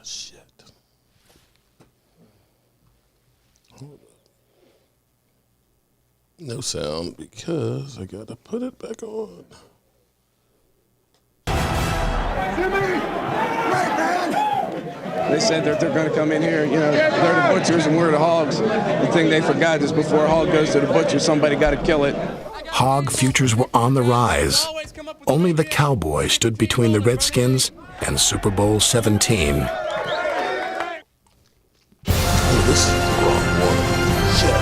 shit. No sound because I got to put it back on. They said that they're going to come in here, you know, they're the butchers and we're the hogs. The thing they forgot is before a hog goes to the butcher, somebody got to kill it. Hog futures were on the rise. Only the Cowboys stood between the Redskins and Super Bowl 17. Oh, this is the wrong one. Shit.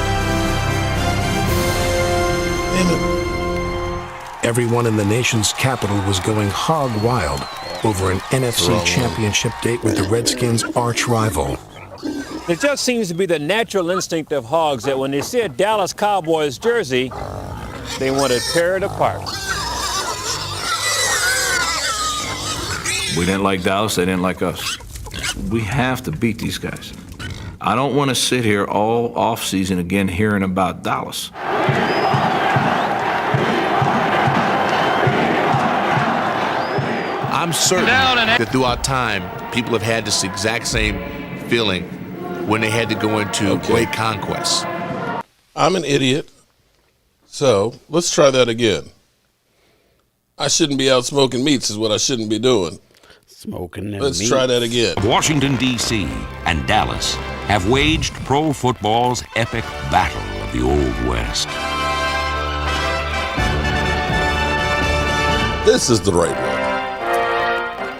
Damn it. Everyone in the nation's capital was going hog wild over an NFC championship date with the Redskins' arch rival. It just seems to be the natural instinct of hogs that when they see a Dallas Cowboys jersey, they want to tear it apart. We didn't like Dallas, they didn't like us. We have to beat these guys. I don't want to sit here all offseason again hearing about Dallas. I'm certain that throughout time, people have had this exact same feeling when they had to go into great conquests. I'm an idiot. So let's try that again. I shouldn't be out smoking meats is what I shouldn't be doing. Smoking them Let's meats. try that again. Washington, D.C. and Dallas have waged pro football's epic battle of the Old West. This is the right one.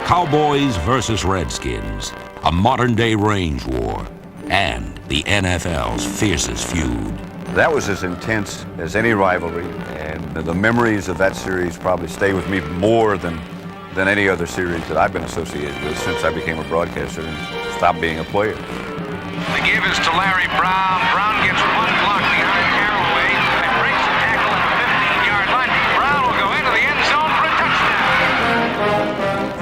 Cowboys versus Redskins, a modern-day range war, and the NFL's fiercest feud. That was as intense as any rivalry, and the memories of that series probably stay with me more than any other series that I've been associated with since I became a broadcaster and stopped being a player. The give is to Larry Brown. Brown gets one block behind Caraway. He breaks the tackle at the 15-yard line. Brown will go into the end zone for a touchdown.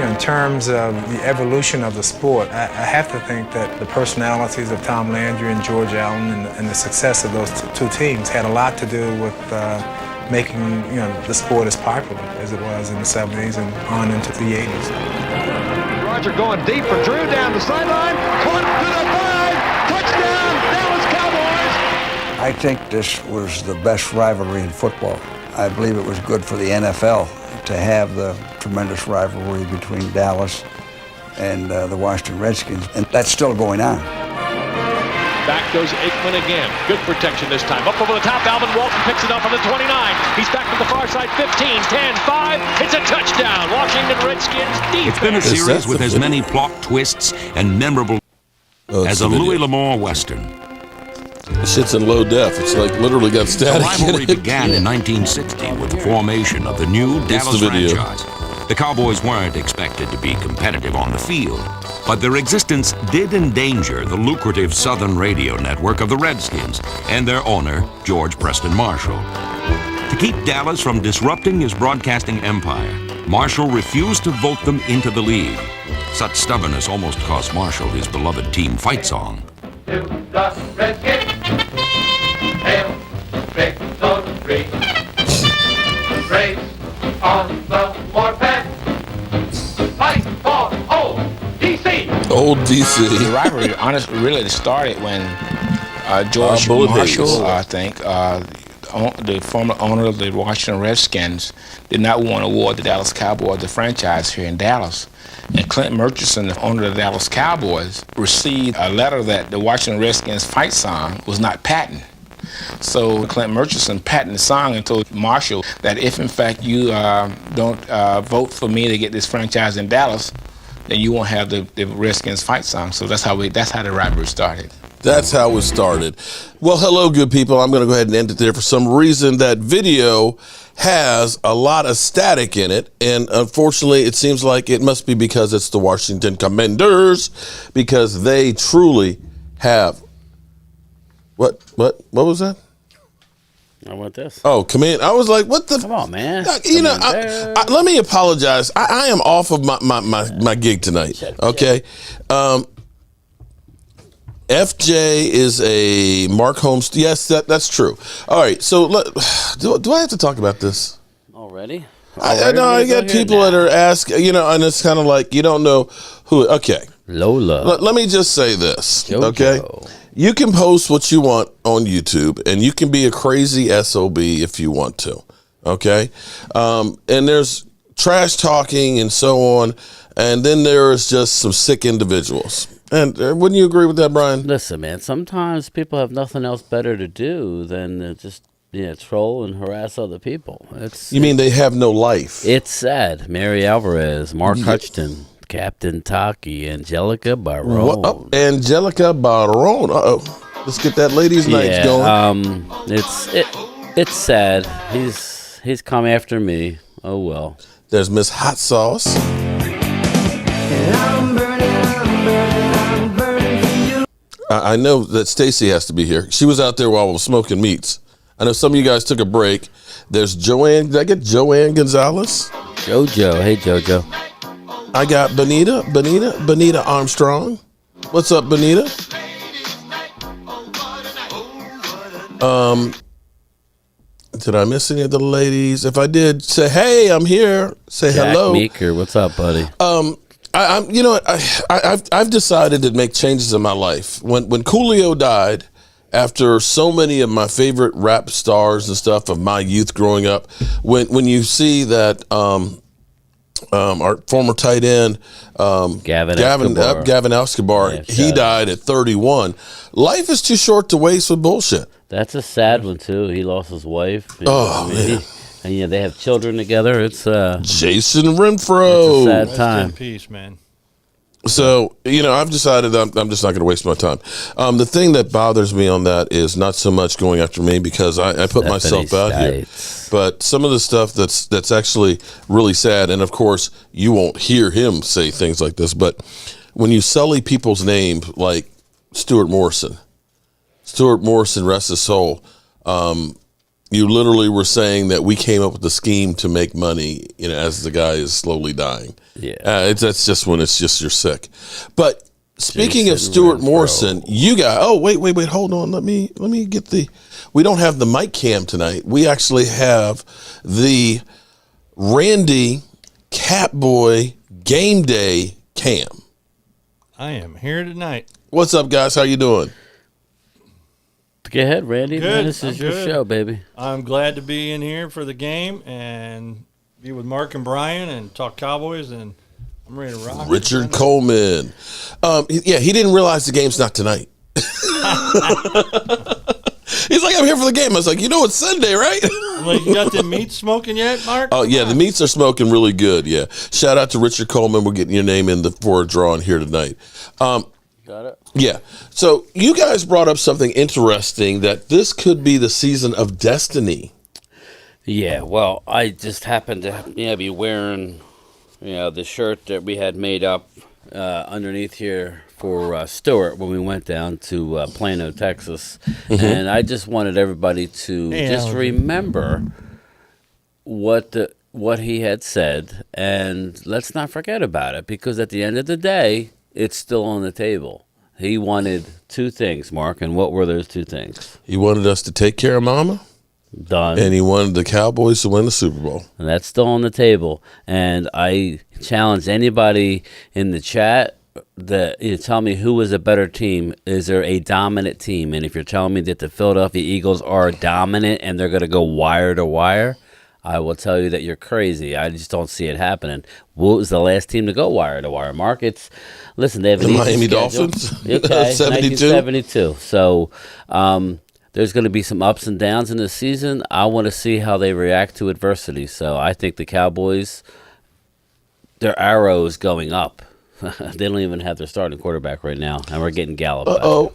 In terms of the evolution of the sport, I have to think that the personalities of Tom Landry and George Allen and the success of those two teams had a lot to do with making the sport as popular as it was in the 70s and on into the 80s. Roger going deep for Drew down the sideline. Caught to the 5. Touchdown, Dallas Cowboys. I think this was the best rivalry in football. I believe it was good for the NFL to have the tremendous rivalry between Dallas and the Washington Redskins, and that's still going on. Back goes Aikman again. Good protection this time. Up over the top, Alvin Walton picks it up on the 29. He's back to the far side, 15, 10, 5. It's a touchdown. Washington Redskins defense. It's been a series with as many plot twists and memorable as a Louis L'Amour Western. This shit's in low def. It's like literally got static. The rivalry began in 1960 with the formation of the new Dallas franchise. The Cowboys weren't expected to be competitive on the field, but their existence did endanger the lucrative Southern radio network of the Redskins and their owner, George Preston Marshall. To keep Dallas from disrupting his broadcasting empire, Marshall refused to vote them into the league. Such stubbornness almost cost Marshall his beloved team fight song. To the Redskins, hail, straight on the tree, race on the warpath, fight for old D.C. Old D.C. The rivalry honestly really started when George Marshall, I think, the former owner of the Washington Redskins, did not want to award the Dallas Cowboys the franchise here in Dallas. And Clint Murchison, the owner of the Dallas Cowboys, received a letter that the Washington Redskins fight song was not patent. So Clint Murchison patented the song and told Marshall that if in fact you don't vote for me to get this franchise in Dallas, then you won't have the Redskins fight song. So that's how the rivalry started. That's how it started. Well, hello, good people. I'm going to go ahead and end it there. For some reason, that video has a lot of static in it, and unfortunately, it seems like it must be because it's the Washington Commanders, because they truly have. What was that? I want this. Oh, command! I was like, "What the?" Come on, man. You know, let me apologize. I am off of my gig tonight. Okay. FJ is a Mark Holmes. Yes, that's true. All right. So do I have to talk about this already? I know I get people that are asking, and it's kind of like you don't know who. Okay. Lola. Let me just say this, okay? You can post what you want on YouTube, and you can be a crazy SOB if you want to, okay? And there's trash talking and so on, and then there's just some sick individuals. And wouldn't you agree with that, Brian? Listen, man, sometimes people have nothing else better to do than just troll and harass other people. You mean they have no life? It's sad. Mary Alvarez, Mark Hutchton, Captain Taki, Angelica Barone. Angelica Barone. Uh-oh. Let's get that ladies' night going. It's sad. He's come after me. Oh well. There's Miss Hot Sauce. I know that Stacy has to be here. She was out there while I was smoking meats. I know some of you guys took a break. There's Joanne. Did I get Joanne Gonzalez? Jojo. Hey, Jojo. I got Benita Armstrong. What's up, Benita? Did I miss any of the ladies? If I did, say hey, I'm here. Say Jack hello. Meeker, what's up, buddy? I've decided to make changes in my life. When Coolio died, after so many of my favorite rap stars and stuff of my youth growing up, when you see that our former tight end Gavin Escobar, he died at 31. Life is too short to waste with bullshit. That's a sad one too. He lost his wife. Man. And they have children together. It's Jason Renfro. It's a sad time. Rest in peace, man. So, I've decided I'm just not going to waste my time. The thing that bothers me on that is not so much going after me because I put myself out here. But some of the stuff that's actually really sad, and of course, you won't hear him say things like this, but when you sully people's names like Stuart Morrison, rest his soul, you literally were saying that we came up with the scheme to make money, as the guy is slowly dying. Yeah, that's just when it's just you're sick. But speaking of Stuart Morrison, you got. Oh wait, hold on. Let me get the. We don't have the mic cam tonight. We actually have the Randy Catboy Game Day cam. I am here tonight. What's up, guys? How you doing? Go ahead, Randy. Good. Man, this is your show, baby. I'm glad to be in here for the game and be with Mark and Brian and talk Cowboys, and I'm ready to rock. Richard Coleman. He didn't realize the game's not tonight. He's like, I'm here for the game. I was like, it's Sunday, right? I'm like, you got the meat smoking yet, Mark? Oh, yeah, the meats are smoking really good, yeah. Shout out to Richard Coleman. We're getting your name in for a drawing here tonight. Got it? Yeah. So you guys brought up something interesting, that this could be the season of destiny. Yeah, well, I just happened to be wearing, the shirt that we had made up underneath here for Stuart when we went down to Plano, Texas. Mm-hmm. And I just wanted everybody to just remember what he had said, and let's not forget about it, because at the end of the day, it's still on the table. He wanted two things, Mark, and what were those two things? He wanted us to take care of Mama. Done. And he wanted the Cowboys to win the Super Bowl. And that's still on the table. And I challenge anybody in the chat that tell me who is a better team. Is there a dominant team? And if you're telling me that the Philadelphia Eagles are dominant and they're going to go wire to wire, I will tell you that you're crazy. I just don't see it happening. What was the last team to go wire to wire? Mark, listen, they have the Miami Dolphins. Okay, 1972. So there's going to be some ups and downs in the season. I want to see how they react to adversity. So I think the Cowboys, their arrow is going up. They don't even have their starting quarterback right now, and we're getting Gallup back. Uh-oh.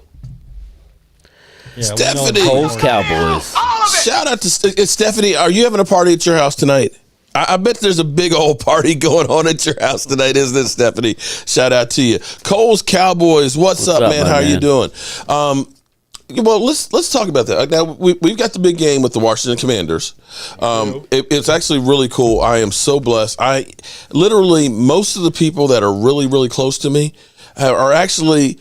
Yeah, Stephanie. Coles Cowboys. Shout out to Stephanie. Are you having a party at your house tonight? I bet there's a big old party going on at your house tonight, isn't it, Stephanie? Shout out to you. Coles Cowboys, what's up, man? How are you doing? Well, let's talk about that. Now, we've got the big game with the Washington Commanders. It's actually really cool. I am so blessed. Literally, most of the people that are really, really close to me are actually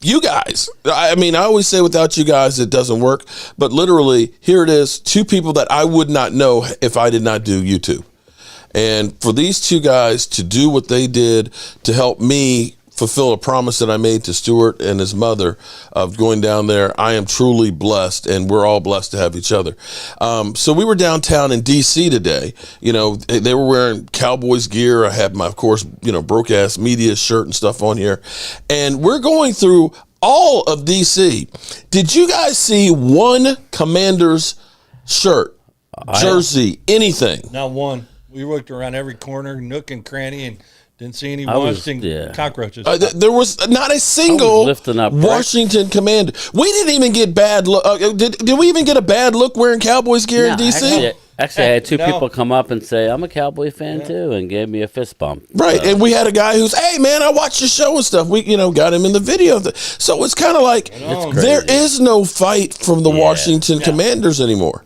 you guys. I mean, I always say without you guys, it doesn't work. But literally, here it is, two people that I would not know if I did not do YouTube. And for these two guys to do what they did to help me fulfill a promise that I made to Stuart and his mother of going down there. I am truly blessed, and we're all blessed to have each other. So we were downtown in D.C. today. You know, they were wearing Cowboys gear. I had my, of course, broke-ass media shirt and stuff on here. And we're going through all of D.C. Did you guys see one Commanders shirt, jersey, anything? Not one. We looked around every corner, nook and cranny, and didn't see any Washington cockroaches. There was not a single Washington Commander. We didn't even get bad look. Did we even get a bad look wearing Cowboys gear in D.C.? Actually, I had two people come up and say, I'm a Cowboy fan too, and gave me a fist bump. Right, and we had a guy who's, hey, man, I watched your show and stuff. We, got him in the video. So it's kind of like there is no fight from the Washington Commanders anymore.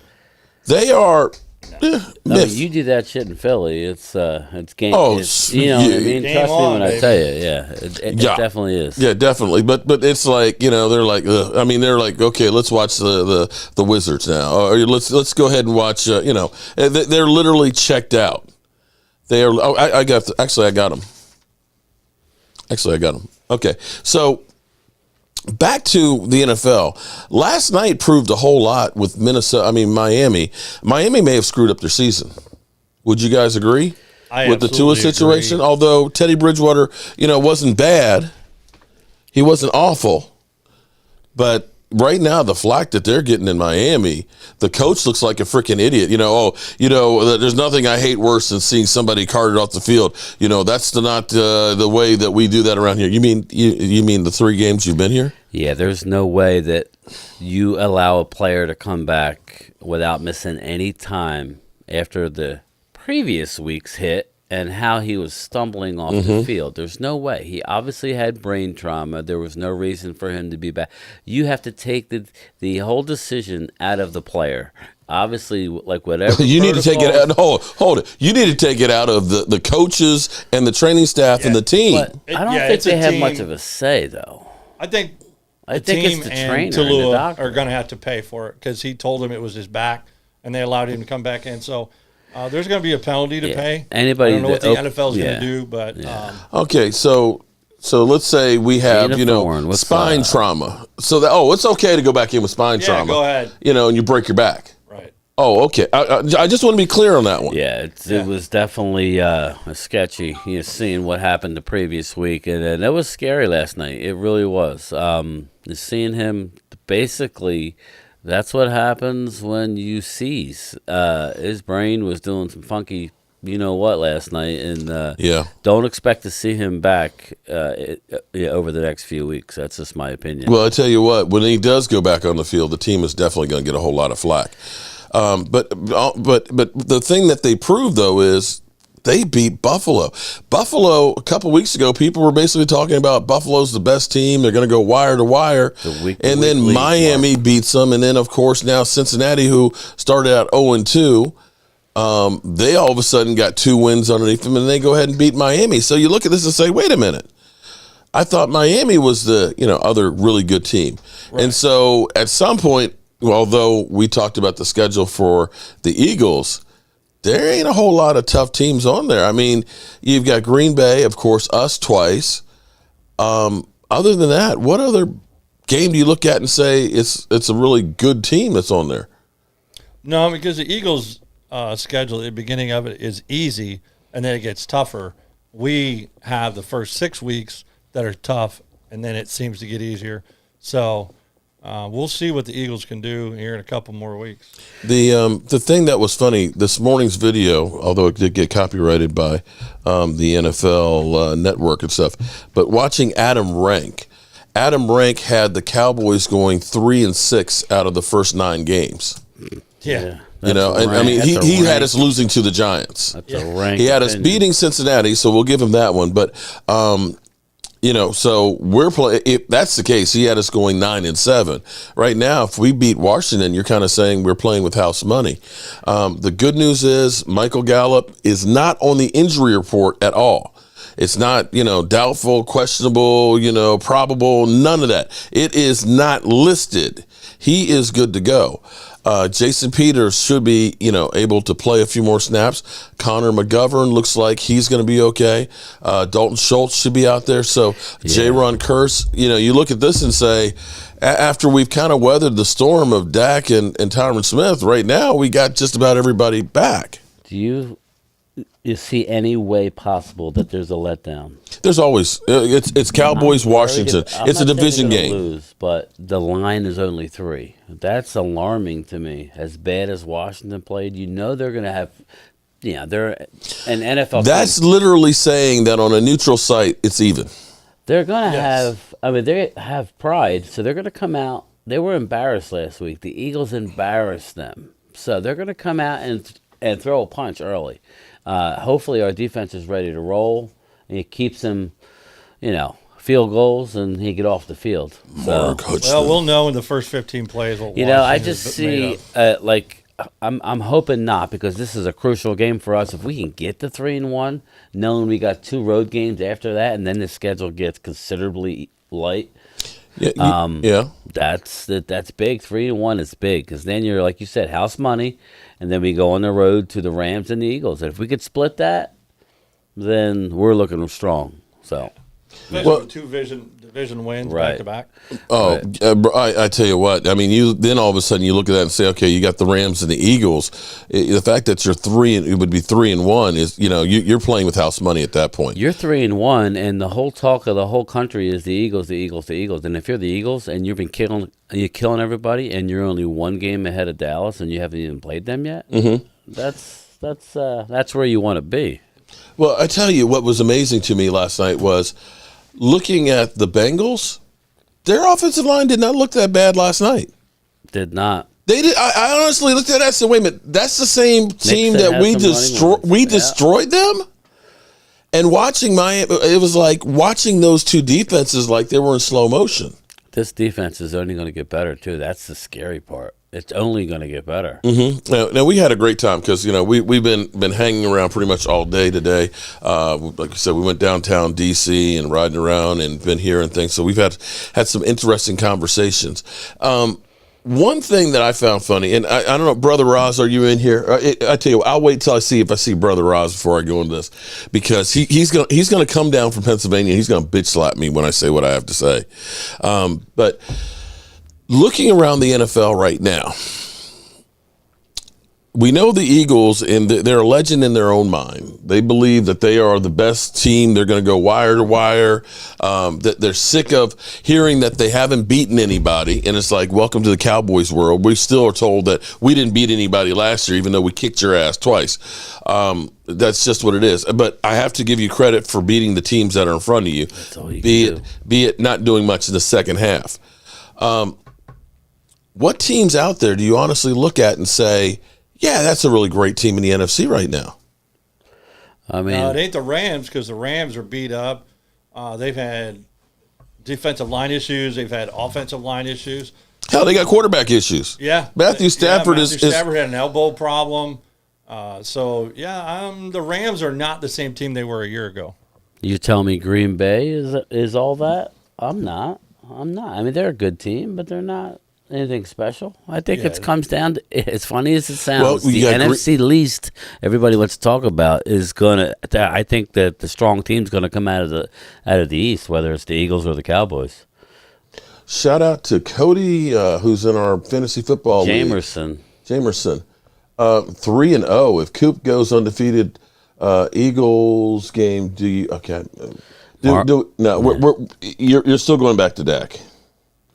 They are... I mean, you do that shit in Philly, it's game. Oh, you know what I mean? Trust me when I tell you, it definitely is. Yeah, definitely. But it's like, they're like, they're like, okay, let's watch the Wizards now, or let's go ahead and watch. They're literally checked out. They are. Oh, I got them. Actually, I got them. Okay, so. Back to the NFL. Last night proved a whole lot with Miami. Miami may have screwed up their season. Would you guys agree with the Tua situation? Agree. Although Teddy Bridgewater, wasn't bad. He wasn't awful. But right now, the flack that they're getting in Miami, the coach looks like a freaking idiot. There's nothing I hate worse than seeing somebody carted off the field. That's not the way that we do that around here. You mean the 3 games you've been here? Yeah, there's no way that you allow a player to come back without missing any time after the previous week's hit and how he was stumbling off the field. There's no way. He obviously had brain trauma. There was no reason for him to be back. You have to take the whole decision out of the player. Obviously, like whatever. You need to take it out. Hold it. You need to take it out of the coaches and the training staff and the team. But I don't think they have much of a say, though. I think it's the trainer and and the Tallulah doctor are going to have to pay for it because he told him it was his back, and they allowed him to come back in. So there's going to be a penalty to pay. Anybody I don't know what the NFL is going to do, but okay, so let's say we have spine trauma. So it's okay to go back in with spine trauma. Go ahead. And you break your back. Right. Oh, okay. I just want to be clear on that one. Yeah, it was definitely sketchy. Seeing what happened the previous week, and it was scary last night. It really was. Seeing him, basically, that's what happens when you seize. His brain was doing some funky, last night, and don't expect to see him back over the next few weeks. That's just my opinion. Well, I tell you what, when he does go back on the field, the team is definitely going to get a whole lot of flack. But the thing that they proved, though, is they beat Buffalo. Buffalo, a couple weeks ago, people were basically talking about Buffalo's the best team. They're going to go wire to wire. And then Miami beats them. And then, of course, now Cincinnati, who started out 0-2, they all of a sudden got 2 wins underneath them, and they go ahead and beat Miami. So you look at this and say, wait a minute. I thought Miami was the other really good team. Right. And so at some point, although we talked about the schedule for the Eagles, there ain't a whole lot of tough teams on there. I mean, you've got Green Bay, of course, us twice. Other than that, what other game do you look at and say it's a really good team that's on there? No, because the Eagles' schedule at the beginning of it is easy, and then it gets tougher. We have the first 6 weeks that are tough, and then it seems to get easier. So we'll see what the Eagles can do here in a couple more weeks. The thing that was funny, this morning's video, although it did get copyrighted by the NFL network and stuff, but watching Adam Rank had the Cowboys going 3-6 out of the first 9 games. Yeah. I mean, he had us losing to the Giants. That's a rank. He had us beating Cincinnati, so we'll give him that one. But so we're playing. If that's the case, he had us going 9-7. Right now, if we beat Washington, you're kind of saying we're playing with house money. The good news is Michael Gallup is not on the injury report at all. It's not, doubtful, questionable, probable, none of that. It is not listed. he is good to go. Jason Peters should be, able to play a few more snaps. Connor McGovern looks like he's going to be okay. Dalton Schultz should be out there. So J-Ron Curse, you look at this and say, after we've kind of weathered the storm of Dak and Tyron Smith, right now we got just about everybody back. Do you see any way possible that there's a letdown? There's always it's Cowboys Washington. It's a division game. Lose, but the line is only 3. That's alarming to me. As bad as Washington played, they're going to have. They're an NFL. That's literally saying that on a neutral site, it's even. They're going to have. I mean, they have pride, so they're going to come out. They were embarrassed last week. The Eagles embarrassed them, so they're going to come out and throw a punch early. Hopefully, our defense is ready to roll. And it keeps them, field goals, and he get off the field. So, we'll know in the first 15 plays. I just see I'm hoping not, because this is a crucial game for us. If we can get to 3-1, knowing we got 2 road games after that, and then the schedule gets considerably light. That's big. 3-1 is big, because then you're, like you said, house money, and then we go on the road to the Rams and the Eagles. And if we could split that, then we're looking strong. So, with 2 division wins back to back. Oh, I tell you what. I mean, then all of a sudden you look at that and say, okay, you got the Rams and the Eagles. The fact that you're 3-1 is, you're playing with house money at that point. You're 3-1, and the whole talk of the whole country is the Eagles, the Eagles, the Eagles. And if you're the Eagles and you're killing everybody, and you're only 1 game ahead of Dallas, and you haven't even played them yet, that's where you want to be. Well, I tell you what was amazing to me last night was looking at the Bengals. Their offensive line did not look that bad last night. Did not. They did. I honestly looked at that and said, wait a minute, that's the same team that we destroyed them? And watching it was like watching those 2 defenses like they were in slow motion. This defense is only going to get better, too. That's the scary part. It's only going to get better. Mm-hmm. Now, we had a great time because, we've been hanging around pretty much all day today. Like I said, we went downtown D.C. and riding around and been here and things. So we've had some interesting conversations. One thing that I found funny, and I don't know, Brother Roz, are you in here? I tell you what, I'll wait till I see Brother Roz before I go into this, because he's gonna come down from Pennsylvania and he's gonna bitch slap me when I say what I have to say. But looking around the NFL right now, we know the Eagles, and they're a legend in their own mind. They believe that they are the best team. They're going to go wire to wire. That they're sick of hearing that they haven't beaten anybody. And it's like, welcome to the Cowboys world. We still are told that we didn't beat anybody last year, even though we kicked your ass twice. That's just what it is. But I have to give you credit for beating the teams that are in front of you. That's all you can do. Be it not doing much in the second half. What teams out there do you honestly look at and say, yeah, that's a really great team in the NFC right now? I mean, it ain't the Rams, because the Rams are beat up. They've had defensive line issues. They've had offensive line issues. Hell, they got quarterback issues. Yeah. Matthew Stafford Stafford had an elbow problem. The Rams are not the same team they were a year ago. You tell me Green Bay is all that? I'm not. I mean, they're a good team, but they're not anything special. I think it comes down to, as funny as it sounds, the NFC least everybody wants to talk about is gonna. I think that the strong team's gonna come out of the East, whether it's the Eagles or the Cowboys. Shout out to Cody, who's in our fantasy football Jamerson. league. 3-0. If Coop goes undefeated, Eagles game. Do you okay? You're still going back to Dak.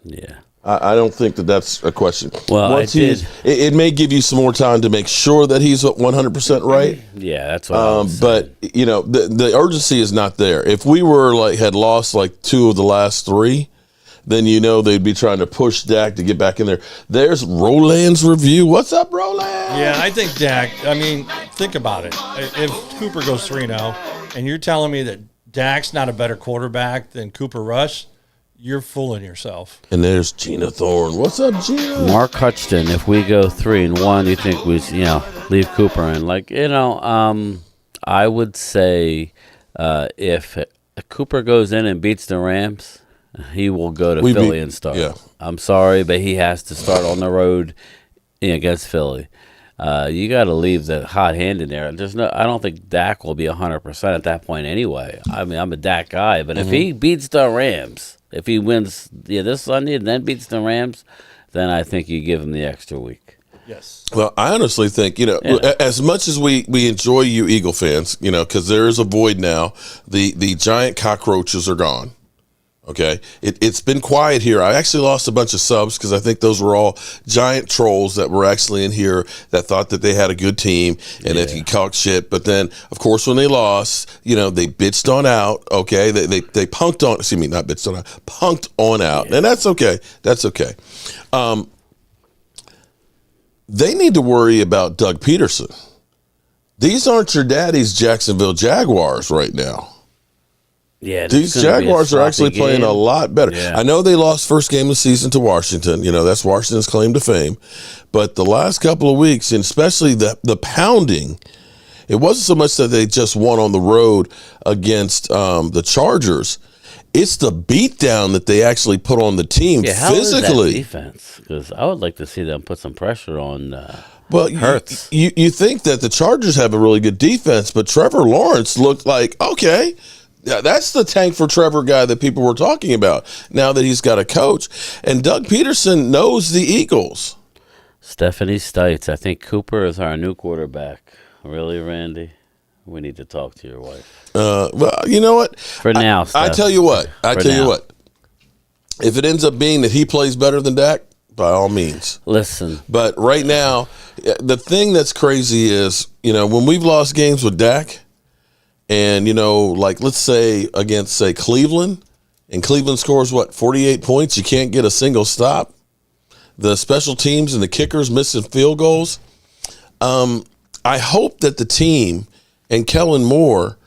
Yeah. I don't think that's a question. Well, it may give you some more time to make sure that he's 100% right. Yeah, that's what but the urgency is not there. If we had lost 2 of the last 3, then they'd be trying to push Dak to get back in there. There's Roland's review. What's up, Roland? Yeah, I think Dak. I mean, think about it. If Cooper goes 3-0, and you're telling me that Dak's not a better quarterback than Cooper Rush, you're fooling yourself. And there's Gina Thorne. What's up, Gina? Mark Hutchton. If we go 3-1, you think we leave Cooper in? I would say if Cooper goes in and beats the Rams, he will go to We Philly beat- and start. yeah. I'm sorry, but he has to start on the road against Philly. You got to leave the hot hand in there. I don't think Dak will be 100% at that point anyway. I mean, I'm a Dak guy, but if he beats the Rams, if he wins this Sunday and then beats the Rams, then I think you give him the extra week. Yes. Well, I honestly think, as much as we enjoy you Eagle fans, because there is a void now, the giant cockroaches are gone. Okay, it's been quiet here. I actually lost a bunch of subs because I think those were all giant trolls that were actually in here that thought that they had a good team and that he talked shit. But then, of course, when they lost, they bitched on out. Okay, they punked on. Excuse me, not bitched on out, punked on out, and that's okay. That's okay. They need to worry about Doug Peterson. These aren't your daddy's Jacksonville Jaguars right now. Yeah, these Jaguars are actually playing a lot better. Yeah. I know they lost first game of the season to Washington. That's Washington's claim to fame. But the last couple of weeks, and especially the pounding, it wasn't so much that they just won on the road against the Chargers. It's the beatdown that they actually put on the team how physically. is that defense? Because I would like to see them put some pressure on Hurts. You think that the Chargers have a really good defense, but Trevor Lawrence looked like, okay, yeah, that's the tank for Trevor guy that people were talking about now that he's got a coach. And Doug Peterson knows the Eagles. Stephanie Stites, I think Cooper is our new quarterback. Really, Randy? We need to talk to your wife. Well, you know what? For now, I tell you what. If it ends up being that he plays better than Dak, by all means. Listen. But right now, the thing that's crazy is, when we've lost games with Dak, and, let's say against, say, Cleveland, and Cleveland scores, 48 points? You can't get a single stop. The special teams and the kickers missing field goals. I hope that the team and Kellen Moore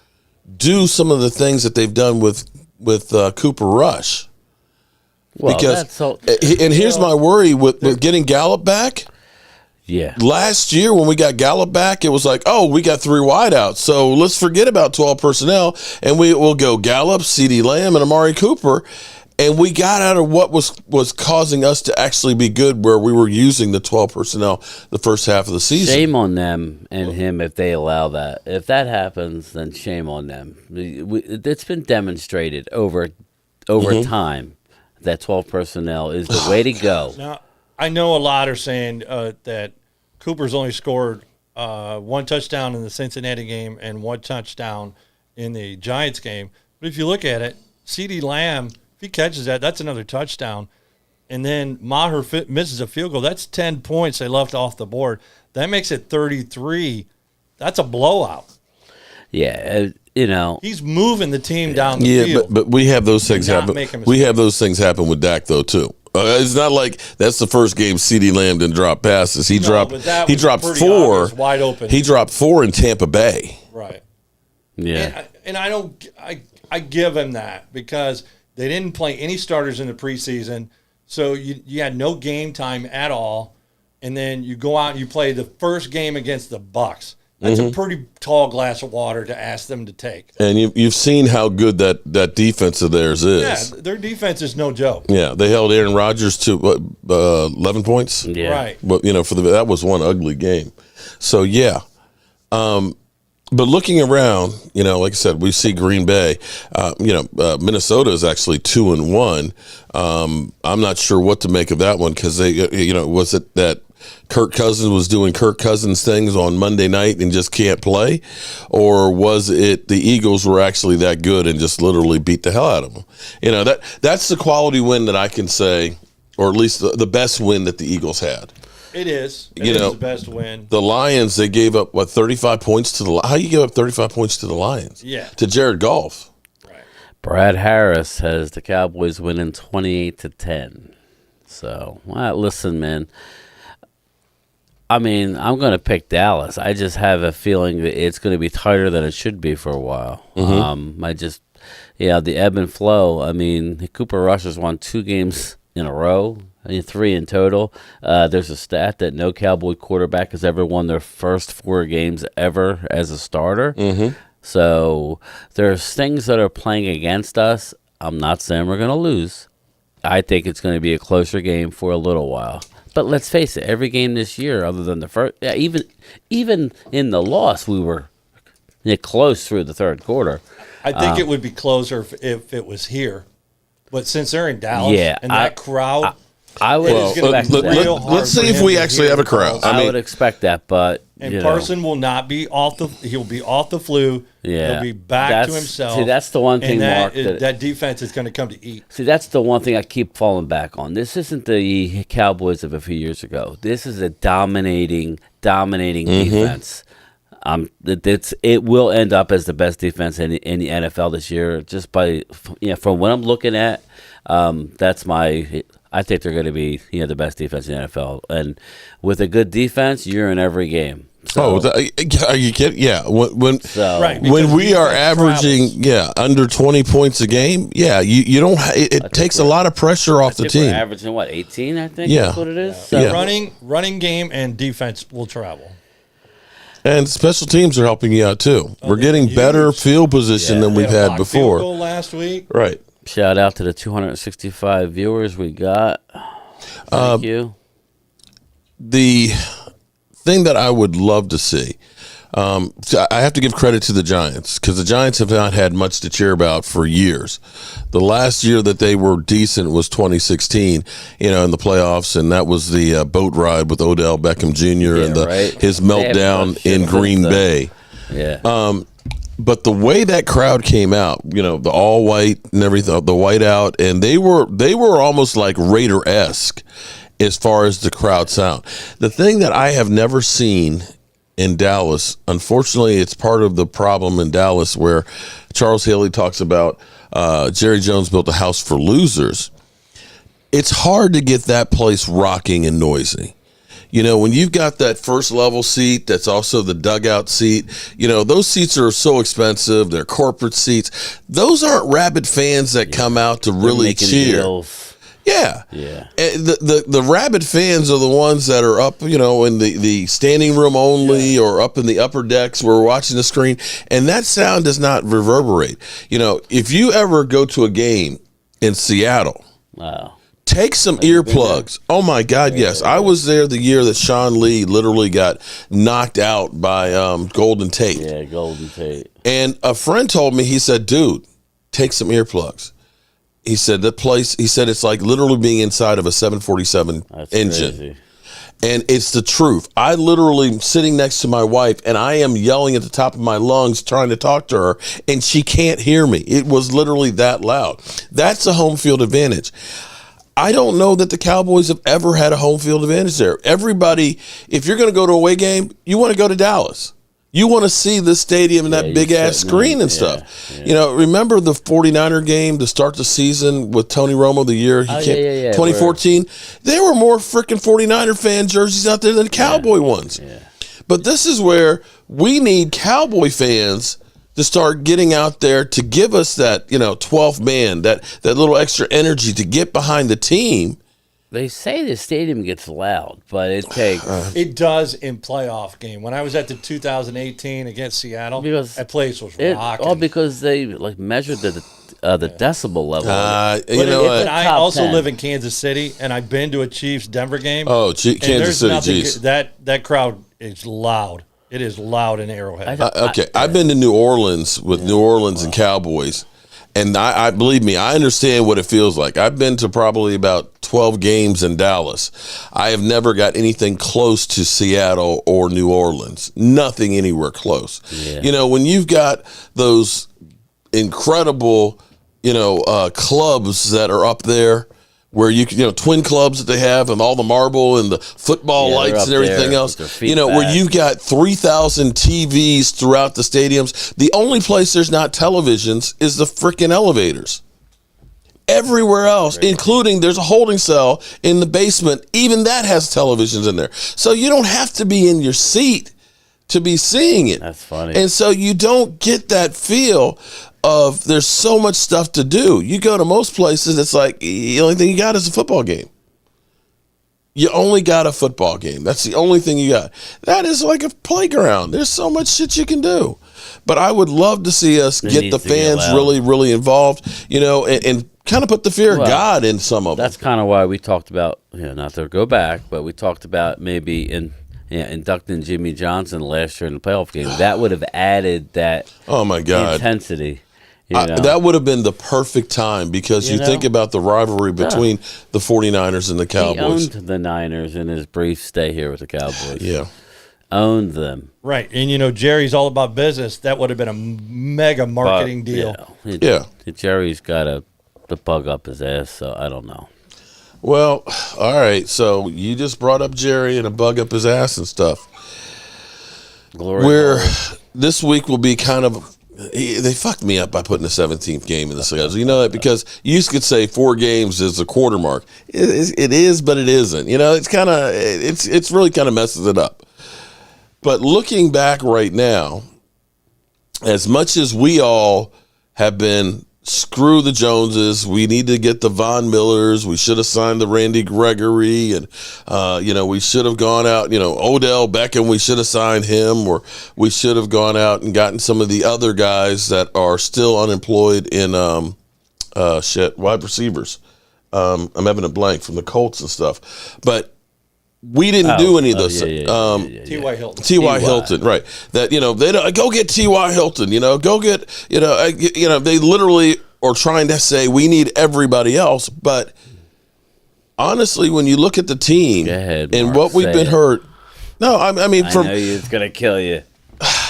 do some of the things that they've done with Cooper Rush. Well, because, and here's my worry with getting Gallup back. Yeah. Last year when we got Gallup back, it was like, oh, we got 3 wideouts, so let's forget about 12 personnel, and we'll go Gallup, CeeDee Lamb, and Amari Cooper, and we got out of what was causing us to actually be good, where we were using the 12 personnel the first half of the season. Shame on them and him if they allow that. If that happens, then shame on them. It's been demonstrated over time that 12 personnel is the way to go. Now, I know a lot are saying that Cooper's only scored 1 touchdown in the Cincinnati game and 1 touchdown in the Giants game. But if you look at it, CeeDee Lamb, if he catches that, that's another touchdown. And then Maher misses a field goal. That's 10 points they left off the board. That makes it 33. That's a blowout. Yeah, he's moving the team down the field. but we have those things happen. We have those things happen with Dak though too. It's not like that's the first game CeeDee Lamb didn't drop passes. He dropped 4 wide open. He dropped 4 in Tampa Bay. Right. Yeah. And I give him that because they didn't play any starters in the preseason, so you had no game time at all, and then you go out and you play the first game against the Bucs. That's a pretty tall glass of water to ask them to take. And you've seen how good that defense of theirs is. Yeah, their defense is no joke. Yeah, they held Aaron Rodgers to 11 points. Yeah, right. But that was one ugly game. So yeah, but looking around, like I said, we see Green Bay. Minnesota is actually 2-1. I'm not sure what to make of that one because they, was it that Kirk Cousins was doing Kirk Cousins things on Monday night and just can't play? Or was it the Eagles were actually that good and just literally beat the hell out of them? That's the quality win that I can say, or at least the best win that the Eagles had. It is. It is the best win. The Lions, they gave up, 35 points to the – how you give up 35 points to the Lions? Yeah. To Jared Goff. Right. Brad Harris has the Cowboys winning 28-10. So, listen, man. I mean, I'm going to pick Dallas. I just have a feeling that it's going to be tighter than it should be for a while. The ebb and flow. I mean, Cooper Rush has won 2 games in a row, 3 in total. There's a stat that no Cowboy quarterback has ever won their first 4 games ever as a starter. So there's things that are playing against us. I'm not saying we're going to lose. I think it's going to be a closer game for a little while. But let's face it, every game this year, other than the first, even in the loss, we were close through the third quarter. I think it would be closer if it was here. But since they're in Dallas and that crowd, I would expect that. Let's see if we actually have a crowd. I would expect that, but Parson will not be off the. He'll be off the flu. Yeah, he'll be back to himself. See, that's the one thing, Mark. That defense is going to come to eat. See, that's the one thing I keep falling back on. This isn't the Cowboys of a few years ago. This is a dominating defense. It will end up as the best defense in the NFL this year. Just by from what I'm looking at, that's my. I think they're going to be the best defense in the NFL, and with a good defense, you're in every game. So, are you kidding? Yeah, when because we are averaging under 20 points a game, you don't. It takes a lot of pressure off the team. We're averaging 18, I think. Yeah, that's what it is. So running game and defense will travel. And special teams are helping you out too. We're getting better field position than we've had before. Field goal last week, right? Shout out to the 265 viewers we got. Thank you. The thing that I would love to see, I have to give credit to the Giants because the Giants have not had much to cheer about for years. The last year that they were decent was 2016, in the playoffs, and that was the boat ride with Odell Beckham Jr. and his meltdown in Green Bay. Yeah. But the way that crowd came out, the all white and everything, the white out, and they were almost like Raider-esque as far as the crowd sound. The thing that I have never seen in Dallas, unfortunately, it's part of the problem in Dallas where Charles Haley talks about Jerry Jones built a house for losers. It's hard to get that place rocking and noisy. When you've got that first level seat, that's also the dugout seat, those seats are so expensive. They're corporate seats. Those aren't rabid fans that come out to really cheer. Deals. Yeah. Yeah. The rabid fans are the ones that are up, in the standing room only or up in the upper decks where we're watching the screen. And that sound does not reverberate. If you ever go to a game in Seattle, wow. Take some earplugs. Oh, my God, yes. I was there the year that Sean Lee literally got knocked out by Golden Tate. Yeah, Golden Tate. And a friend told me, he said, dude, take some earplugs. He said, it's like literally being inside of a 747 engine. Crazy. And it's the truth. I literally am sitting next to my wife, and I am yelling at the top of my lungs trying to talk to her, and she can't hear me. It was literally that loud. That's a home field advantage. I don't know that the Cowboys have ever had a home field advantage there. Everybody, if you're going to go to a away game, you want to go to Dallas. You want to see the stadium and that big-ass screen and stuff. Yeah. Remember the 49er game to start the season with Tony Romo the year he came, 2014? There were more freaking 49er fan jerseys out there than Cowboy ones. Yeah. But this is where we need Cowboy fans to start getting out there to give us that, 12th man, that little extra energy to get behind the team. They say the stadium gets loud, but it takes. It does in playoff game. When I was at the 2018 against Seattle, that place was rocking. All because they measured the decibel level. But I also live in Kansas City, and I've been to a Chiefs Denver game. Oh, Kansas City, jeez. That crowd is loud. It is loud in Arrowhead. I've been to New Orleans with New Orleans and Cowboys, and I believe me, I understand what it feels like. I've been to probably about 12 games in Dallas. I have never got anything close to Seattle or New Orleans. Nothing anywhere close. Yeah. When you've got those incredible, clubs that are up there, where twin clubs that they have and all the marble and the football lights and everything else, where you've got 3,000 TVs throughout the stadiums. The only place there's not televisions is the freaking elevators. Everywhere else, including there's a holding cell in the basement, even that has televisions in there. So you don't have to be in your seat to be seeing it. That's funny. And so you don't get that feel of there's so much stuff to do. You go to most places, it's like the only thing you got is a football game. You only got a football game. That's the only thing you got. That is like a playground. There's so much shit you can do. But I would love to see us get the fans really, really involved, and kind of put the fear of God in some of them. That's kind of why we talked about, not to go back, but we talked about maybe inducting Jimmy Johnson last year in the playoff game. That would have added that intensity. That would have been the perfect time because you think about the rivalry between the 49ers and the Cowboys. He owned the Niners in his brief stay here with the Cowboys. Yeah. Owned them. Right. And, Jerry's all about business. That would have been a mega marketing deal. Jerry's got the bug up his ass, so I don't know. Well, all right. So you just brought up Jerry and a bug up his ass and stuff. This week will be kind of... They fucked me up by putting a 17th game in the schedule. You know that because you could say 4 games is a quarter mark. It is, but it isn't. It's kind of it's really kind of messes it up. But looking back right now, as much as we all have been screw the Joneses, we need to get the Von Millers. We should have signed the Randy Gregory, and we should have gone out. Odell Beckham, we should have signed him, or we should have gone out and gotten some of the other guys that are still unemployed in wide receivers. I'm having a blank from the Colts and stuff, but. We didn't do any of those. T.Y. Hilton. T.Y. Hilton, right? That they don't, go get T.Y. Hilton. Go get They literally are trying to say we need everybody else. But honestly, when you look at the team and what we've been hurt, I know it's gonna kill you.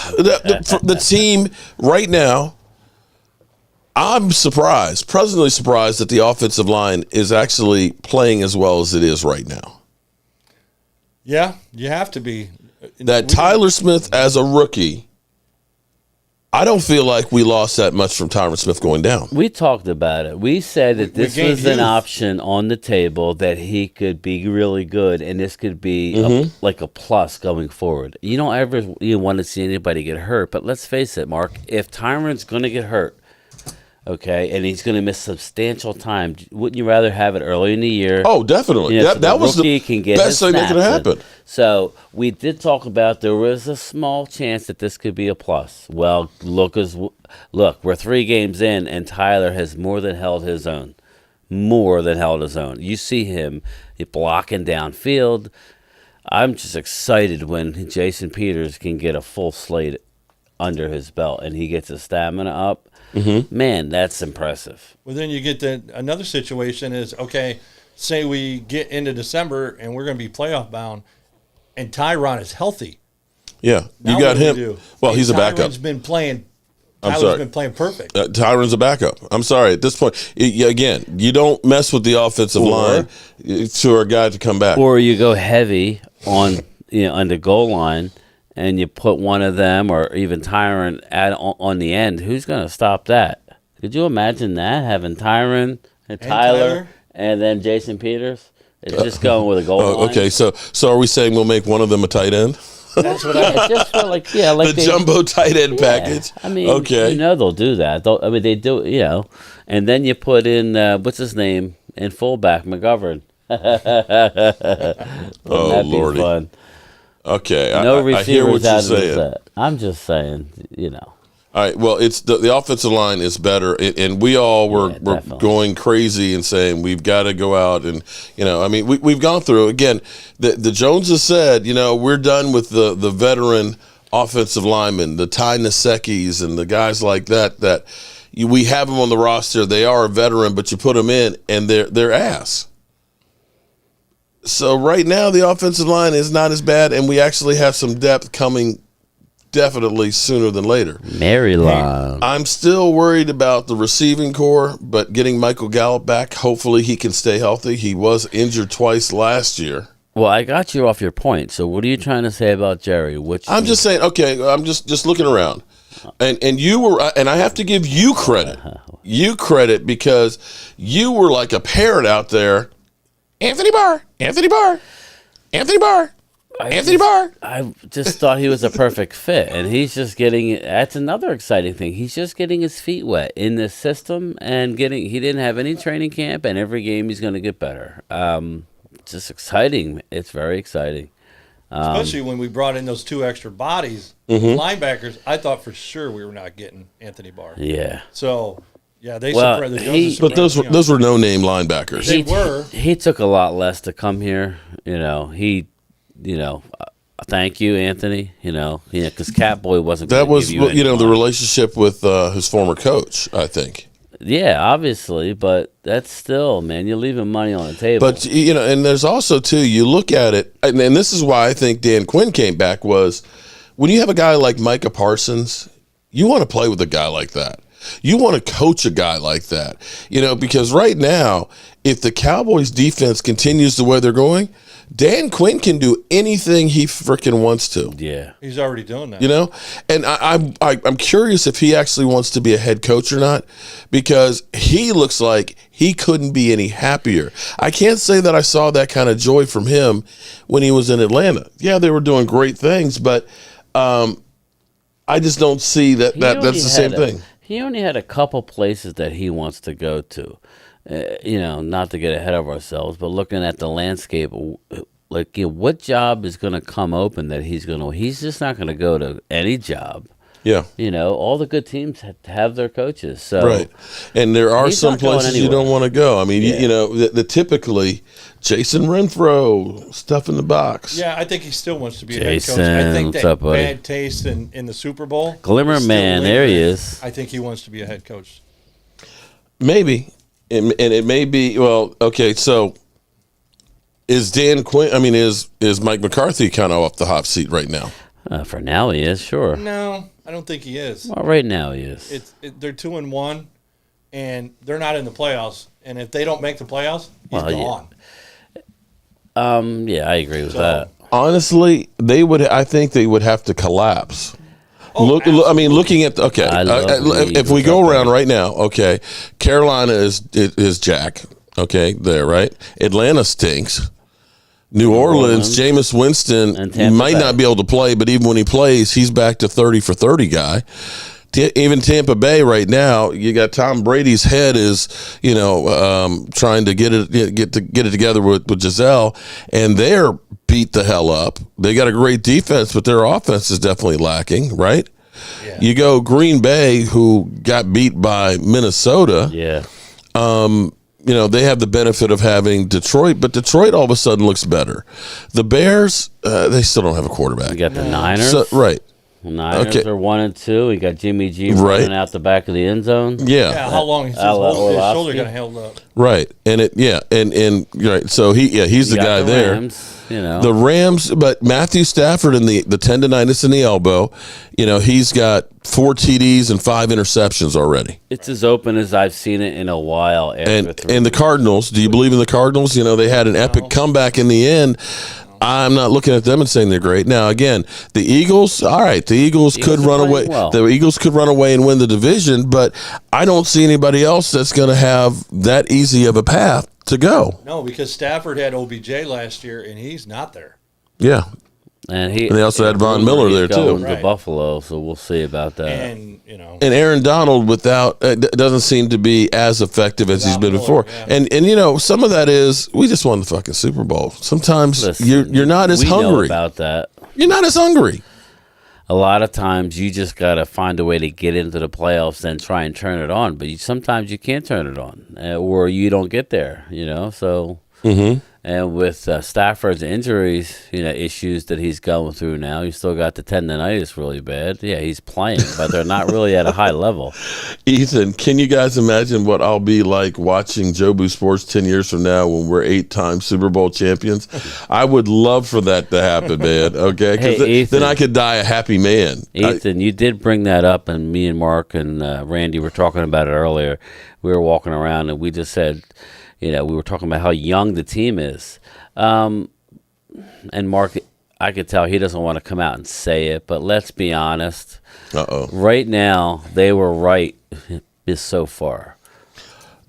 The team right now, I'm pleasantly surprised that the offensive line is actually playing as well as it is right now. Yeah, you have to be. That Tyler Smith as a rookie, I don't feel like we lost that much from Tyron Smith going down. We talked about it. We said that this was an option on the table that he could be really good, and this could be like a plus going forward. You don't ever want to see anybody get hurt, but let's face it, Mark, if Tyron's going to get hurt, and he's going to miss substantial time, wouldn't you rather have it early in the year? Oh, definitely. So that was the best thing that could happen. So we did talk about there was a small chance that this could be a plus. Well, look, we're 3 games in, and Tyler has more than held his own. You see him blocking downfield. I'm just excited when Jason Peters can get a full slate under his belt and he gets his stamina up. Man, that's impressive. Well, then you get another situation is, say we get into December and we're going to be playoff bound and Tyron is healthy. Yeah, you got him. Well, he's a backup. Tyron's been playing. Tyler's been playing perfect. Tyron's a backup. I'm sorry. At this point, again, you don't mess with the offensive line to a guy to come back. Or you go heavy on the goal line and you put one of them or even Tyron on the end. Who's going to stop that? Could you imagine that, having Tyron and Tyler and then Jason Peters? It's just going with a goal line. Okay, so are we saying we'll make one of them a tight end? That's what I just felt like. The jumbo tight end package. I mean, they'll do that. They do. And then you put in what's his name in fullback, McGovern. That'd Lordy. Be fun. Okay, I hear what you're saying. I'm just saying, All right, well, it's the offensive line is better, and we all were going crazy and saying we've got to go out and we've gone through again. The Joneses said we're done with the veteran offensive linemen, the Ty Nsekes and the guys like that we have them on the roster. They are a veteran, but you put them in and they're ass. So right now the offensive line is not as bad, and we actually have some depth coming definitely sooner than later. Maryland. I'm still worried about the receiving core, but getting Michael Gallup back, hopefully he can stay healthy. He was injured twice last year. Well, I got you off your point. So what are you trying to say about Jerry? I'm just saying, I'm just looking around. And you were, and I have to give you credit. You credit because you were like Parrott out there. Anthony Barr. I just thought he was a perfect fit, and he's just getting. That's another exciting thing. He's just getting his feet wet in this system, and he didn't have any training camp, and every game he's going to get better. just exciting. It's very exciting. Especially when we brought in those 2 extra bodies, Mm-hmm. linebackers. I thought for sure we were not getting Anthony Barr. Yeah. So, yeah, they Well, surprised. But those were no-name linebackers. They were. He took a lot less to come here. Thank you, Anthony. Because Catboy wasn't. That gonna was, give you the relationship with his former coach, I think. Yeah, obviously, but that's still, man, you're leaving money on the table. But, and there's also, too, you look at it, and this is why I think Dan Quinn came back, was when you have a guy like Micah Parsons, you want to play with a guy like that. You want to coach a guy like that. Because right now, if the Cowboys defense continues the way they're going, Dan Quinn can do anything he freaking wants to. Yeah. He's already doing that. And I'm curious if he actually wants to be a head coach or not, because he looks like he couldn't be any happier. I can't say that I saw that kind of joy from him when he was in Atlanta. Yeah, they were doing great things, but I just don't see that's the same thing. He only had a couple places that he wants to go to. Not to get ahead of ourselves, but looking at the landscape, what job is going to come open that he's just not going to go to any job. Yeah. All the good teams have their coaches. So right. And there are some places you don't want to go. I mean, the typically Jason Renfro, stuff in the box. Yeah, I think he still wants to be a Jason, head coach. I think what's that up, buddy? bad taste in the Super Bowl. Glimmer is man, still there he lingering. is. I think he wants to be a head coach. Maybe. And it may be, okay, so is Dan Quinn, is Mike McCarthy kind of off the hot seat right now? For now he is, sure. No, I don't think he is. Well, right now he is. They're 2-1, and they're not in the playoffs. And if they don't make the playoffs, he's gone. Yeah, I agree with that. Honestly, I think they would have to collapse. Looking at if we go around right now, okay, Carolina is Jack, okay, there, right? Atlanta stinks. New Orleans, Jameis Winston might not be able to play, but even when he plays, he's back to 30 for 30 guy. Even Tampa Bay right now, you got Tom Brady's head is, trying to get it together with Giselle, and they're beat the hell up. They got a great defense, but their offense is definitely lacking, right? Yeah. You go Green Bay, who got beat by Minnesota. Yeah. They have the benefit of having Detroit, but Detroit all of a sudden looks better. The Bears, they still don't have a quarterback. You got the Niners. Right. Niners are 1-2. We got Jimmy G running out the back of the end zone. Yeah. How long is his shoulder going to hold up? Right. And right. So he's the guy there. Rams, The Rams, but Matthew Stafford in the tendonitis in the elbow, he's got 4 TDs and 5 interceptions already. It's as open as I've seen it in a while. And the Cardinals, do you believe in the Cardinals? They had an epic comeback in the end. I'm not looking at them and saying they're great. Now, again, the Eagles, all right, the Eagles could run away. Well. The Eagles could run away and win the division, but I don't see anybody else that's going to have that easy of a path to go. No, because Stafford had OBJ last year, and he's not there. Yeah. And they also had Von Miller there, too. To Buffalo, so we'll see about that. And, And Aaron Donald doesn't seem to be as effective as he's been before. Yeah. And some of that is we just won the fucking Super Bowl. Sometimes you're not as hungry. Know about that. You're not as hungry. A lot of times you just got to find a way to get into the playoffs and try and turn it on. But sometimes you can't turn it on or you don't get there, so... Mm-hmm. And with Stafford's injuries, issues that he's going through now, he's still got the tendonitis really bad. Yeah, he's playing, but they're not really at a high level. Ethan, can you guys imagine what I'll be like watching Jobu Sports 10 years from now when we're 8-time Super Bowl champions? I would love for that to happen, man. Okay, because then I could die a happy man. Ethan, you did bring that up, and me and Mark and Randy were talking about it earlier. We were walking around, and we just said, we were talking about how young the team is. And Mark, I could tell he doesn't want to come out and say it, but let's be honest. Uh-oh. Right now, they were right so far.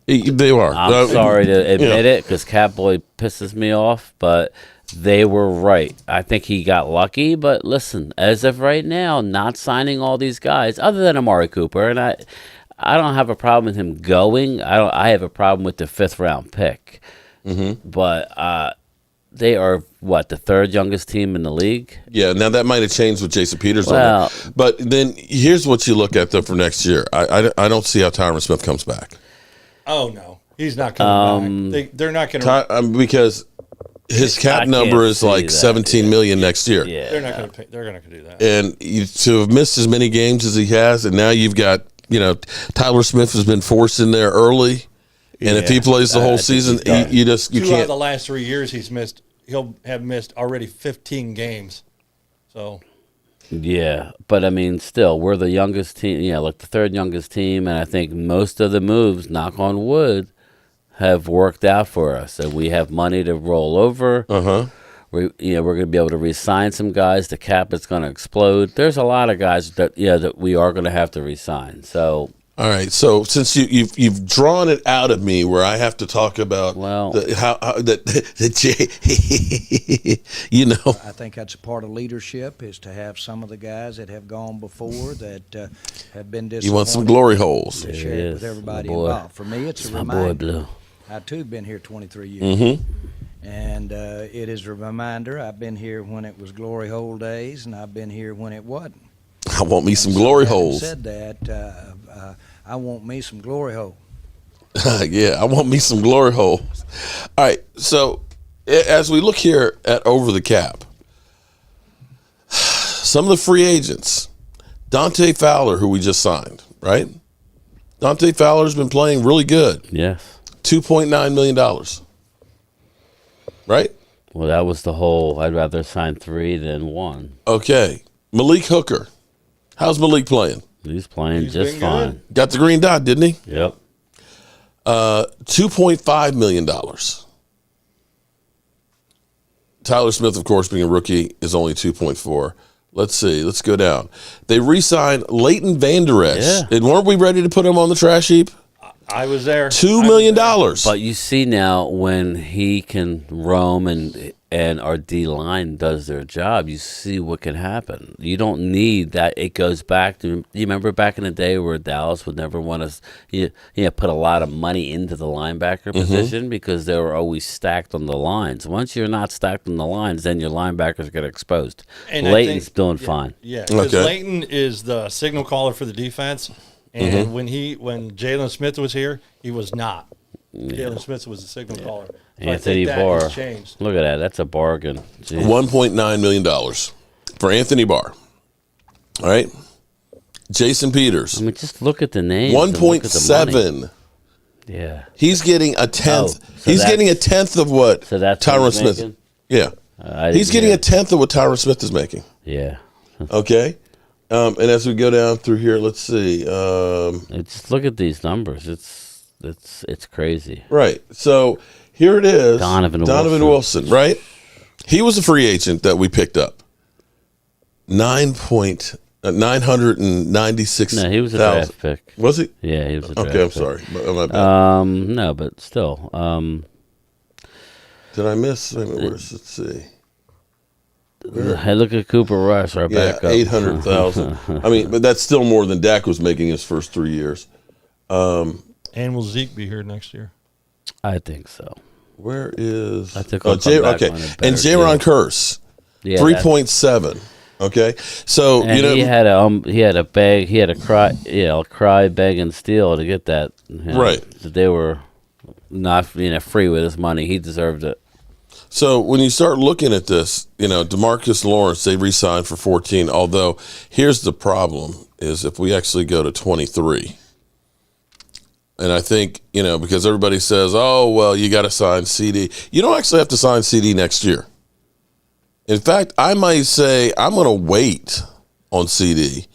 They are. I'm sorry to admit it because Catboy pisses me off, but they were right. I think he got lucky, but listen, as of right now, not signing all these guys, other than Amari Cooper, and I don't have a problem with him going. I have a problem with the 5th round pick. Mm-hmm. But They are what, the third youngest team in the league? Yeah, now that might have changed with Jason Peters Well- on it. But then here's what you look at though for next year. I don't see how Tyron Smith comes back. Oh no, he's not coming back. They're not going to because his cap I number can't is see like that, 17 million next year. Yeah, They're not going to. They're not going to do that. And to have missed as many games as he has, and now you've got Tyler Smith has been forced in there early. And if he plays the whole season, you Two out can't. of the last 3 years he's missed. He'll have missed already 15 games. So Yeah, but I mean, still, we're the youngest team. Yeah, like the third youngest team, and I think most of the moves, knock on wood, have worked out for us, and we have money to roll over. We're going to be able to re-sign some guys. The cap is going to explode. There's a lot of guys that we are going to have to re-sign. So. All right, so since you've drawn it out of me, where I have to talk about I think that's a part of leadership, is to have some of the guys that have gone before that have been disappointed. You want some glory holes. To share it with everybody My boy. involved. For me, it's a My reminder. boy, Blue. I too have been here 23 years. And it is a reminder. I've been here when it was glory hole days, and I've been here when it wasn't. I want me some glory holes. Said that. I want me some glory hole. Yeah, I want me some glory holes. All right, so as we look here at over the cap, some of the free agents, Dante Fowler, who we just signed, right? Dante Fowler's been playing really good. Yes. $2.9 million. Right? Well, that was the whole, I'd rather sign 3 than 1. Okay. Malik Hooker. How's Malik playing? He's playing just fine. Got the green dot, didn't he? Yep. $2.5 million. Tyler Smith, of course, being a rookie, is only 2.4. Let's see. Let's go down. They re-signed Leighton Vander Esch. Yeah. And weren't we ready to put him on the trash heap? I was there. $2 million. But you see now when he can roam and our D line does their job, you see what can happen. You don't need that. It goes back to, you remember back in the day where Dallas would never want to put a lot of money into the linebacker position because they were always stacked on the lines. Once you're not stacked on the lines, then your linebackers get exposed. And Leighton's doing fine. Yeah, because Leighton is the signal caller for the defense. And when Jalen Smith was here, he was not. Jalen Smith was the signal caller. So Anthony I think that Barr. has changed. Look at that. That's a bargain. Jeez. $1.9 million for Anthony Barr. All right. Jason Peters. I mean, just look at the names. 1.7. Yeah. He's getting a tenth. so He's that's- getting a tenth of what So that's Tyron what he's Smith. making? Yeah. He's getting a tenth of what Tyron Smith is making. Yeah. Okay. And as we go down through here, let's see. Just look at these numbers. It's crazy. Right. So here it is. Donovan Wilson, right? He was a free agent that we picked up. 996. No, he was a draft pick. Was he? Yeah, he was a draft Okay, I'm pick. sorry. My bad. No, but still. Did I miss? Let's see. Hey, look at Cooper Rush, our backup. 800,000. I mean, but that's still more than Dak was making his first 3 years. And will Zeke be here next year? I think so. Where is? I think okay, and Jaron Curse, 3.7. Okay, so and he had a beg, he had a cry, beg, and steal to get that. Right. They were not free with his money. He deserved it. So when you start looking at this, DeMarcus Lawrence, they re-signed for 14. Although here's the problem: is if we actually go to 23, and I think because everybody says, "Oh, well, you got to sign CD." You don't actually have to sign CD next year. In fact, I might say I'm going to wait on CD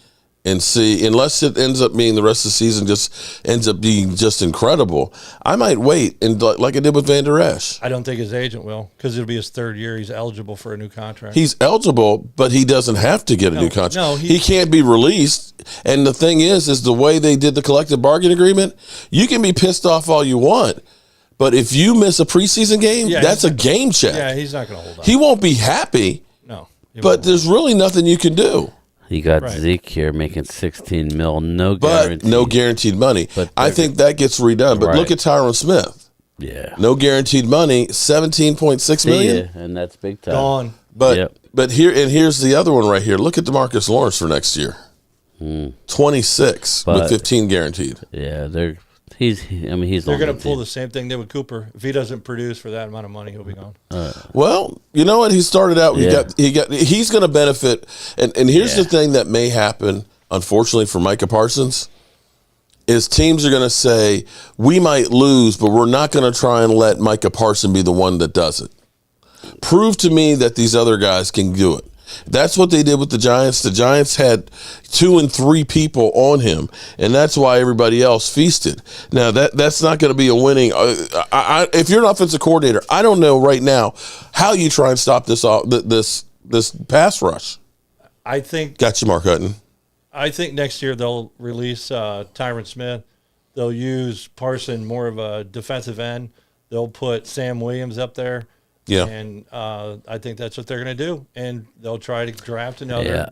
and see, unless it ends up being the rest of the season just ends up being just incredible. I might wait, and like I did with Vander Esch. I don't think his agent will, because it'll be his third year. He's eligible for a new contract. He's eligible, but he doesn't have to get a new contract. No, he can't be released. And the thing is the way they did the collective bargaining agreement, you can be pissed off all you want, but if you miss a preseason game, that's a game check. Yeah, he's not going to hold on. He won't be happy. No. But there's really nothing you can do. You got Zeke here making $16 million, no but guarantee. no guaranteed money. But I think that gets redone. But look at Tyron Smith. Yeah. No guaranteed money, $17.6 million. And that's big time. Gone. But here's the other one right here. Look at DeMarcus Lawrence for next year. 26 with 15 guaranteed. Yeah, he's They're going to pull the same thing they with Cooper. If he doesn't produce for that amount of money, he'll be gone. Well, you know what? He started out. He's going to benefit. And here's the thing that may happen, unfortunately, for Micah Parsons, is teams are going to say, we might lose, but we're not going to try and let Micah Parsons be the one that does it. Prove to me that these other guys can do it. That's what they did with the Giants. The Giants had 2 and 3 people on him, and that's why everybody else feasted. Now, that's not going to be a winning. If you're an offensive coordinator, I don't know right now how you try and stop this pass rush. I think. Got you, Mark Hutton. I think next year they'll release Tyron Smith. They'll use Parson more of a defensive end. They'll put Sam Williams up there. Yeah. And I think that's what they're going to do. And they'll try to draft another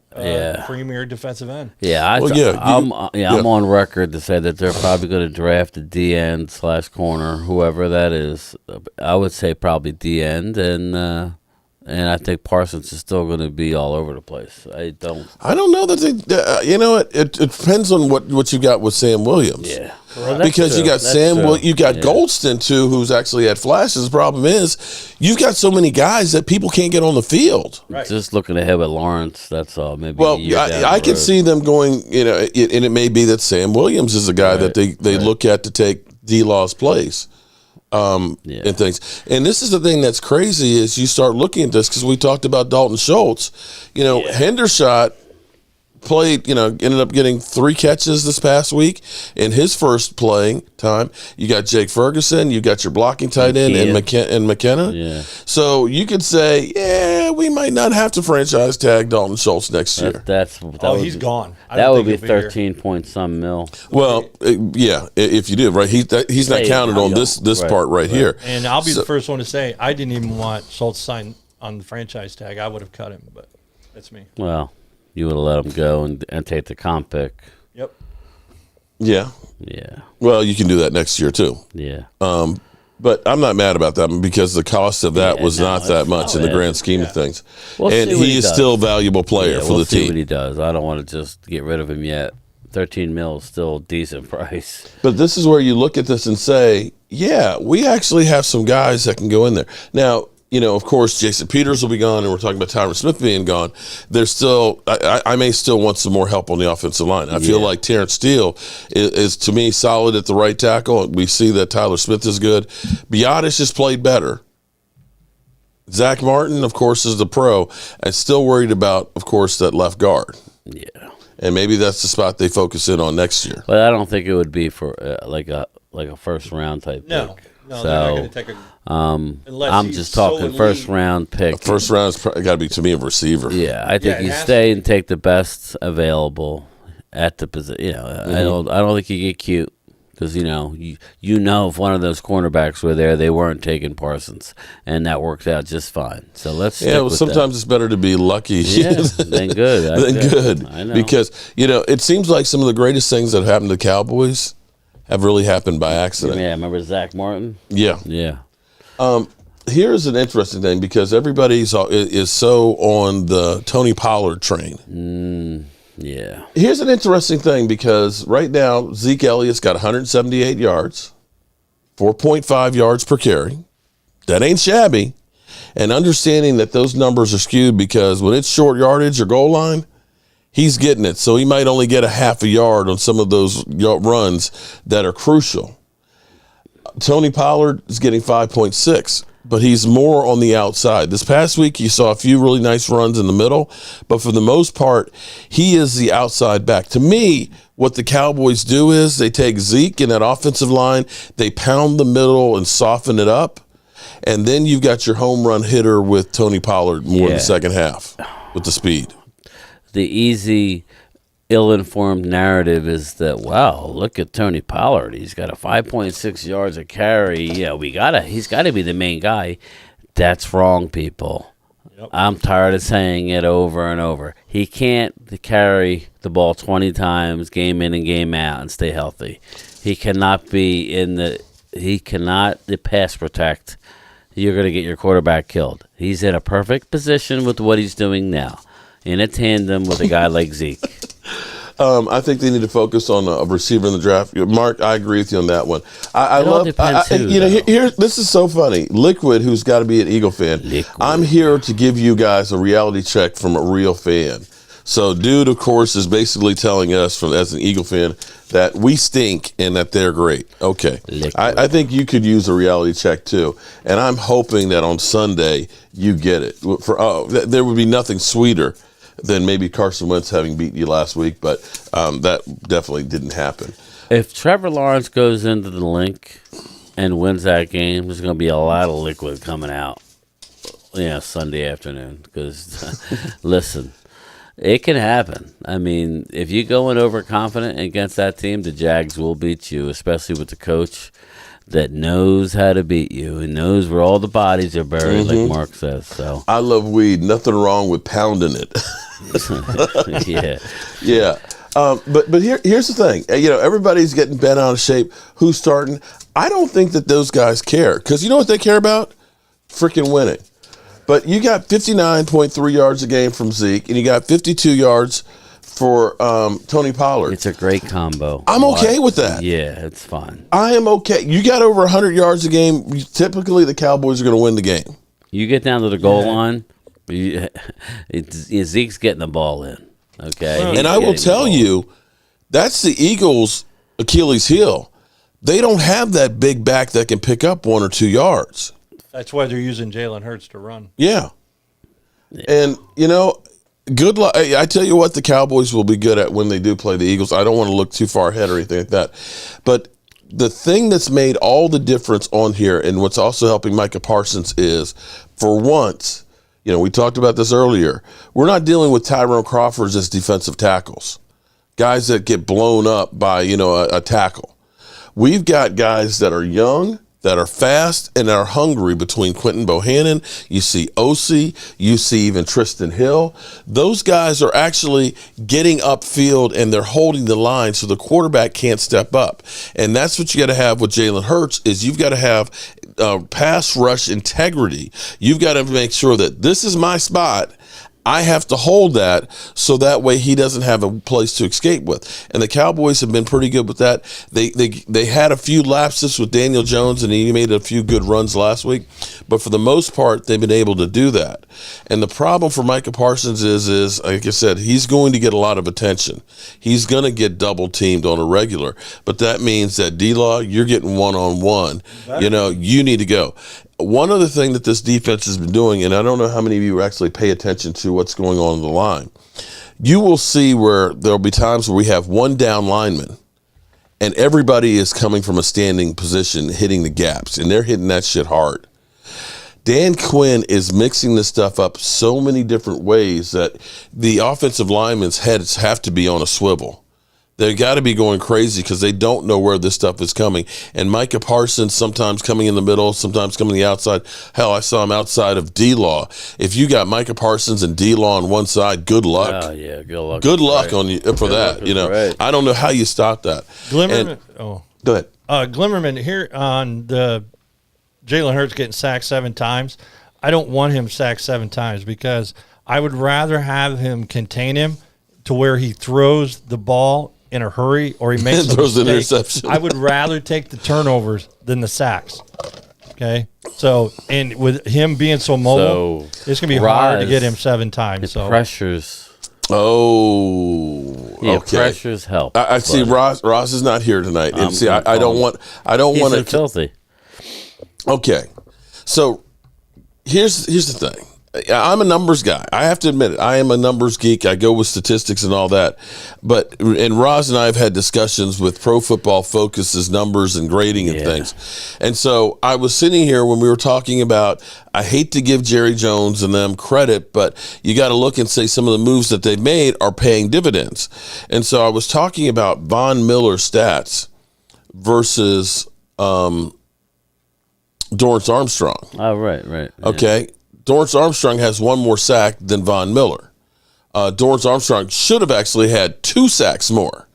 premier defensive end. Yeah, I'm on record to say that they're probably going to draft a D-end/corner, whoever that is. I would say probably D-end, and I think Parsons is still going to be all over the place. I don't know that they. You know what? It depends on what you got with Sam Williams. Yeah, because you got you got Goldston too, who's actually had flashes. The problem is you've got so many guys that people can't get on the field. Right. Just looking ahead with Lawrence, that's all. Maybe. Well, I can see them going. You know, and it may be that Sam Williams is a guy that they look at to take D-Law's place. And things. And this is the thing that's crazy is you start looking at this because we talked about Dalton Schultz. You know, Hendershot played, ended up getting 3 catches this past week in his first playing time. You got Jake Ferguson, you got your blocking tight end and McKenna. Yeah. So you could say, we might not have to franchise tag Dalton Schultz next year. He's gone. That would be 13-point-some mil. Well, if you do, right? He's not counted on this part right here. And I'll be the first one to say I didn't even want Schultz signed on the franchise tag. I would have cut him, but that's me. Well, you would have let him go and take the comp pick. Yep. Yeah. Yeah. Well, you can do that next year too. Yeah. But I'm not mad about that because the cost of that was not that much in the grand scheme of things. And he is still a valuable player for the team. See what he does. I don't want to just get rid of him yet. 13 mil is still a decent price. But this is where you look at this and say, we actually have some guys that can go in there. Now, of course, Jason Peters will be gone, and we're talking about Tyron Smith being gone. There's still, I may still want some more help on the offensive line. I feel like Terrence Steele is, to me, solid at the right tackle. We see that Tyler Smith is good. Biotis has played better. Zach Martin, of course, is the pro. I'm still worried about, of course, that left guard. Yeah. And maybe that's the spot they focus in on next year. But I don't think it would be for like a first-round type pick. No, so, they're not going to take a. I'm just talking first-round pick. First round's got to be, to me, a receiver. Yeah, I think you stay and take the best available at the position. I don't think you get cute because if one of those cornerbacks were there, they weren't taking Parsons, and that worked out just fine. So let's. Sometimes it's better to be lucky than good. I know. Because it seems like some of the greatest things that happened to the Cowboys have really happened by accident. Yeah, remember Zach Martin? Yeah. Yeah. Here's an interesting thing because everybody is so on the Tony Pollard train. Yeah. Here's an interesting thing because right now Zeke Elliott's got 178 yards, 4.5 yards per carry. That ain't shabby. And understanding that those numbers are skewed because when it's short yardage or goal line, he's getting it. So he might only get a half a yard on some of those runs that are crucial. Tony Pollard is getting 5.6, but he's more on the outside. This past week, you saw a few really nice runs in the middle, but for the most part, he is the outside back. To me, what the Cowboys do is they take Zeke in that offensive line, they pound the middle and soften it up, and then you've got your home run hitter with Tony Pollard more in the second half with the speed. The easy, ill-informed narrative is that, wow, look at Tony Pollard. He's got a 5.6 yards a carry. He's got to be the main guy. That's wrong, people. Yep. I'm tired of saying it over and over. He can't carry the ball 20 times, game in and game out, and stay healthy. He cannot be in the he cannot pass protect. You're going to get your quarterback killed. He's in a perfect position with what he's doing now, in a tandem with a guy like Zeke. I think they need to focus on a receiver in the draft. Mark, I agree with you on that one. I It all love, depends who, you know, this is so funny. Liquid, who's got to be an Eagle fan. I'm here to give you guys a reality check from a real fan. So, dude, of course, is basically telling us, as an Eagle fan, that we stink and that they're great. Okay. I think you could use a reality check, too. And I'm hoping that on Sunday you get it. There would be nothing sweeter than maybe Carson Wentz having beaten you last week, but that definitely didn't happen. If Trevor Lawrence goes into the link and wins that game, there's going to be a lot of liquid coming out, Sunday afternoon. Because, listen, it can happen. I mean, if you go in overconfident against that team, the Jags will beat you, especially with the coach that knows how to beat you and knows where all the bodies are buried, like Mark says. So I love weed. Nothing wrong with pounding it. Yeah. But here's the thing. Everybody's getting bent out of shape. Who's starting? I don't think that those guys care, because you know what they care about? Freaking winning. But you got 59.3 yards a game from Zeke, and you got 52 yards for Tony Pollard. It's a great combo. I'm okay with that. Yeah, it's fine. I am okay. You got over 100 yards a game. Typically, the Cowboys are going to win the game. You get down to the goal line, Zeke's getting the ball in. Okay, and I will tell you, that's the Eagles' Achilles heel. They don't have that big back that can pick up 1 or 2 yards. That's why they're using Jalen Hurts to run. Yeah. And, good luck. I tell you what the Cowboys will be good at when they do play the Eagles. I don't want to look too far ahead or anything like that. But the thing that's made all the difference on here, and what's also helping Micah Parsons, is, for once, we talked about this earlier, we're not dealing with Tyrone Crawford as defensive tackles, guys that get blown up by, a tackle. We've got guys that are young, that are fast, and are hungry between Quentin Bohannon. You see Osi. You see even Tristan Hill. Those guys are actually getting upfield, and they're holding the line so the quarterback can't step up. And that's what you got to have with Jalen Hurts, is you've got to have pass rush integrity. You've got to make sure that this is my spot. I have to hold that, so that way he doesn't have a place to escape with. And the Cowboys have been pretty good with that. They had a few lapses with Daniel Jones, and he made a few good runs last week. But for the most part, they've been able to do that. And the problem for Micah Parsons is, like I said, he's going to get a lot of attention. He's going to get double teamed on a regular. But that means that D-Law, you're getting one-on-one. You need to go. One other thing that this defense has been doing, and I don't know how many of you actually pay attention to what's going on in the line, you will see where there'll be times where we have one down lineman and everybody is coming from a standing position hitting the gaps, and they're hitting that shit hard. Dan Quinn is mixing this stuff up so many different ways that the offensive linemen's heads have to be on a swivel. They got to be going crazy because they don't know where this stuff is coming. And Micah Parsons sometimes coming in the middle, sometimes coming the outside. Hell, I saw him outside of D-Law. If you got Micah Parsons and D-Law on one side, good luck. Oh, yeah, good luck. Good luck on you for that. I don't know how you stop that. Glimmerman. Go ahead. Glimmerman, here on the Jalen Hurts getting sacked 7 times. I don't want him sacked 7 times because I would rather have him contain him to where he throws the ball in a hurry or he makes throws an interception. I would rather take the turnovers than the sacks. Okay? So, and with him being so mobile, it's going to be hard to get him 7 times. The pressures. Oh, yeah, okay. Pressures help. I see Ross is not here tonight. And see, I don't want to. Filthy. Okay. So here's the thing. I'm a numbers guy. I have to admit it. I am a numbers geek. I go with statistics and all that. And Roz and I have had discussions with Pro Football Focus's numbers and grading and things. And so I was sitting here when we were talking about, I hate to give Jerry Jones and them credit, but you got to look and say some of the moves that they've made are paying dividends. And so I was talking about Von Miller's stats versus Dorrance Armstrong. Oh, right. Yeah. Okay. Dorrance Armstrong has 1 more sack than Von Miller. Dorrance Armstrong should have actually had 2 sacks more.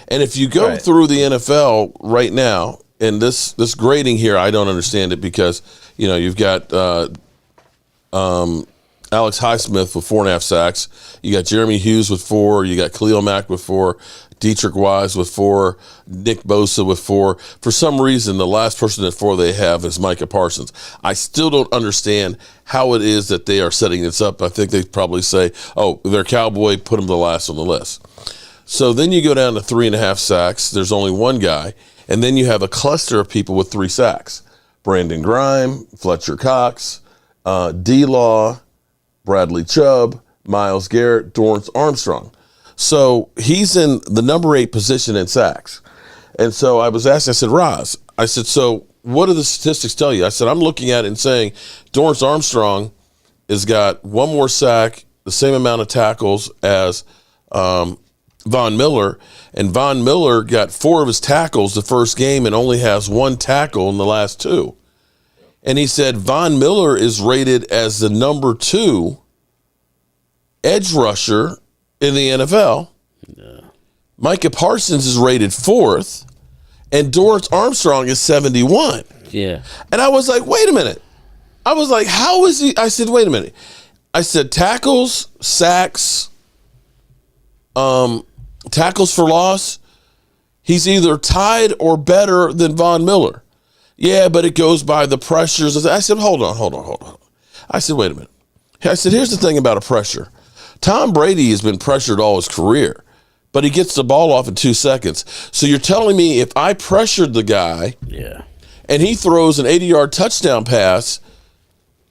And if you go through the NFL right now, and this grading here, I don't understand it because you've got Alex Highsmith with 4.5 sacks. You got Jeremy Hughes with 4. You got Khalil Mack with 4. Dietrich Wise with 4. Nick Bosa with 4. For some reason, the last person at 4 they have is Micah Parsons. I still don't understand how it is that they are setting this up. I think they probably say, oh, they're Cowboy, put them the last on the list. So then you go down to 3.5 sacks. There's only one guy. And then you have a cluster of people with 3 sacks. Brandon Grime, Fletcher Cox, D-Law, Bradley Chubb, Myles Garrett, Dorrance Armstrong. So he's in the number 8 position in sacks. And so I was asking, I said, Roz, I said, so what do the statistics tell you? I said, I'm looking at it and saying Dorrance Armstrong has got 1 more sack, the same amount of tackles as Von Miller. And Von Miller got 4 of his tackles the first game and only has 1 tackle in the last 2. And he said Von Miller is rated as the number 2 edge rusher in the NFL. Yeah. Micah Parsons is rated 4th, and Dorrance Armstrong is 71. Yeah. And I was like, wait a minute. I was like, how is he? I said, wait a minute. I said tackles, sacks, tackles for loss. He's either tied or better than Von Miller. Yeah, but it goes by the pressures. I said, hold on. I said, wait a minute. I said, here's the thing about a pressure. Tom Brady has been pressured all his career, but he gets the ball off in 2 seconds. So you're telling me if I pressured the guy and he throws an 80-yard touchdown pass,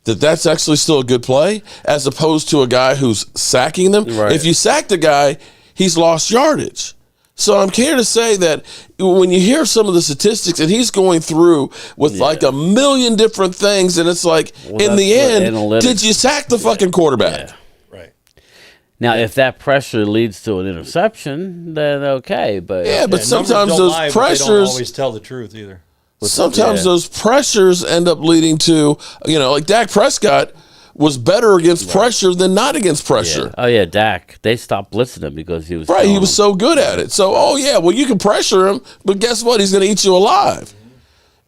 that's actually still a good play as opposed to a guy who's sacking them? Right. If you sack the guy, he's lost yardage. So I'm here to say that when you hear some of the statistics, and he's going through with like a million different things, and it's like, in the end, did you sack the fucking quarterback? Yeah. Right. Now, if that pressure leads to an interception, then okay. But but sometimes those pressures they don't always tell the truth either. Sometimes those pressures end up leading to, like Dak Prescott was better against pressure than not against pressure. Yeah. Oh, yeah, Dak. They stopped blitzing him because he was he was so good at it. So, you can pressure him, but guess what? He's going to eat you alive.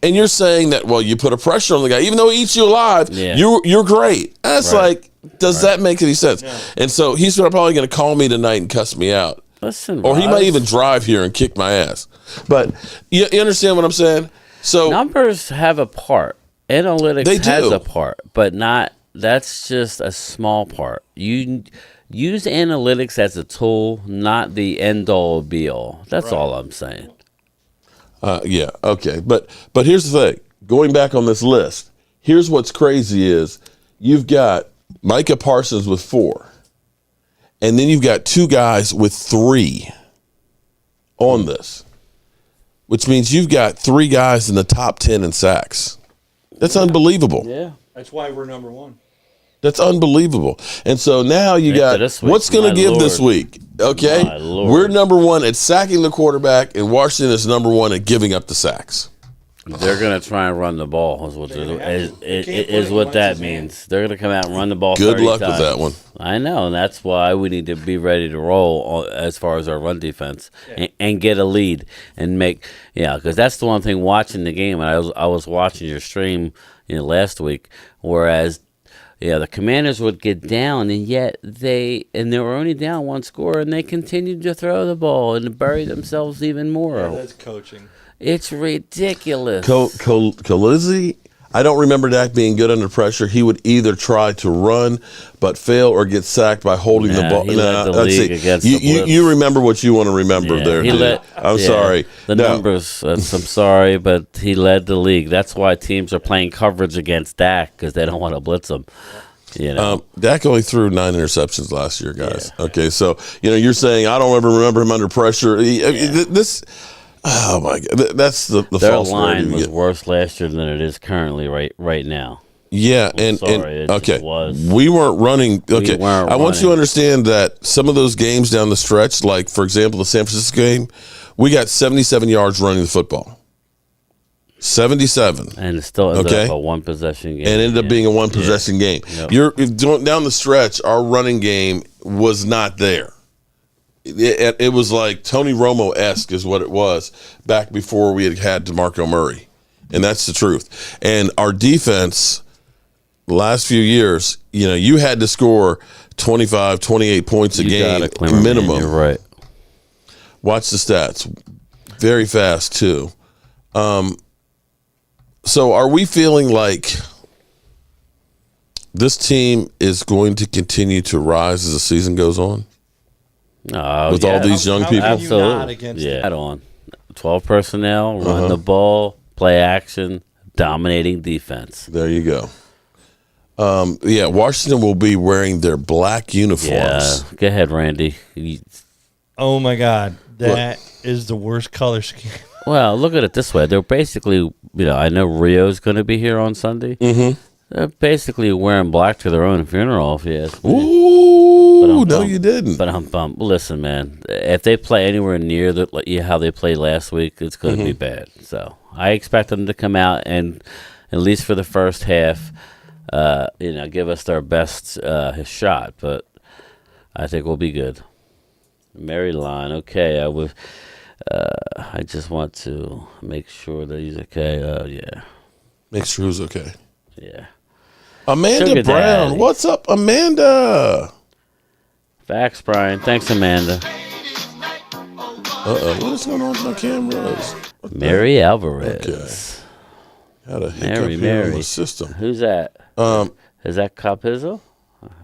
And you're saying that, you put a pressure on the guy. Even though he eats you alive, you're great. That's like, does that make any sense? Yeah. And so he's probably going to call me tonight and cuss me out. Listen, or he might even drive here and kick my ass. But you understand what I'm saying? So numbers have a part. Analytics has a part, but not. That's just a small part. You use analytics as a tool, not the end-all, be-all. That's all I'm saying. Okay. But here's the thing. Going back on this list, here's what's crazy is you've got Micah Parsons with 4, and then you've got 2 guys with 3 on this, which means you've got 3 guys in the top 10 in sacks. That's unbelievable. Yeah. That's why we're number 1. That's unbelievable. And so now you got what's going to give this week. Okay, we're number 1 at sacking the quarterback, and Washington is number 1 at giving up the sacks. They're going to try and run the ball. Is what that means. They're going to come out and run the ball. Good luck times. with that one. I know, and that's why we need to be ready to roll as far as our run defense and get a lead and make because that's the one thing watching the game. And I was watching your stream last week, whereas. Yeah, the Commanders would get down, and yet they were only down 1 score, and they continued to throw the ball and bury themselves even more. Yeah, that's coaching. It's ridiculous. Colizzi, I don't remember Dak being good under pressure. He would either try to run but fail or get sacked by holding the ball. He led the league against the blitz. You remember what you want to remember there, dude. I'm sorry. The numbers, I'm sorry, but he led the league. That's why teams are playing coverage against Dak, because they don't want to blitz him. Dak only threw 9 interceptions last year, guys. Yeah. Okay, so you're saying I don't ever remember him under pressure. This, oh my God, that's the their false line was worse last year than it is currently right now. Yeah, we weren't running. Okay, I want you to understand that some of those games down the stretch, like for example the San Francisco game, we got 77 yards running the football. 77. And it still ended up a 1-possession game. And ended up being a 1-possession game. Yep. You're down the stretch, our running game was not there. it was like Tony Romo-esque is what it was back before we had DeMarco Murray. And that's the truth. And our defense, the last few years, you had to score 25, 28 points a game minimum. Man, you're right. Watch the stats. Very fast, too. So are we feeling like this team is going to continue to rise as the season goes on? With all these young people? Absolutely. Yeah. Add on. 12 personnel, run the ball, play action, dominating defense. There you go. Washington will be wearing their black uniforms. Yeah. Go ahead, Randy. Oh, my God. That is the worst color scheme. Well, look at it this way. They're basically, I know Rio's going to be here on Sunday. Mm-hmm. They're basically wearing black to their own funeral, if you ask me. Ooh, no, you didn't. But listen, man, if they play anywhere near how they played last week, it's going to be bad. So I expect them to come out and, at least for the first half, give us their best shot. But I think we'll be good. Mary Line, okay. I just want to make sure that he's okay. Yeah. Make sure he's okay. Yeah. Amanda Sugar Brown. Daddy. What's up, Amanda? Facts, Brian. Thanks, Amanda. Uh-oh. What is going on with my cameras? Mary Alvarez. Okay. Had a hiccup here on the system. Who's that? Is that Capizzo?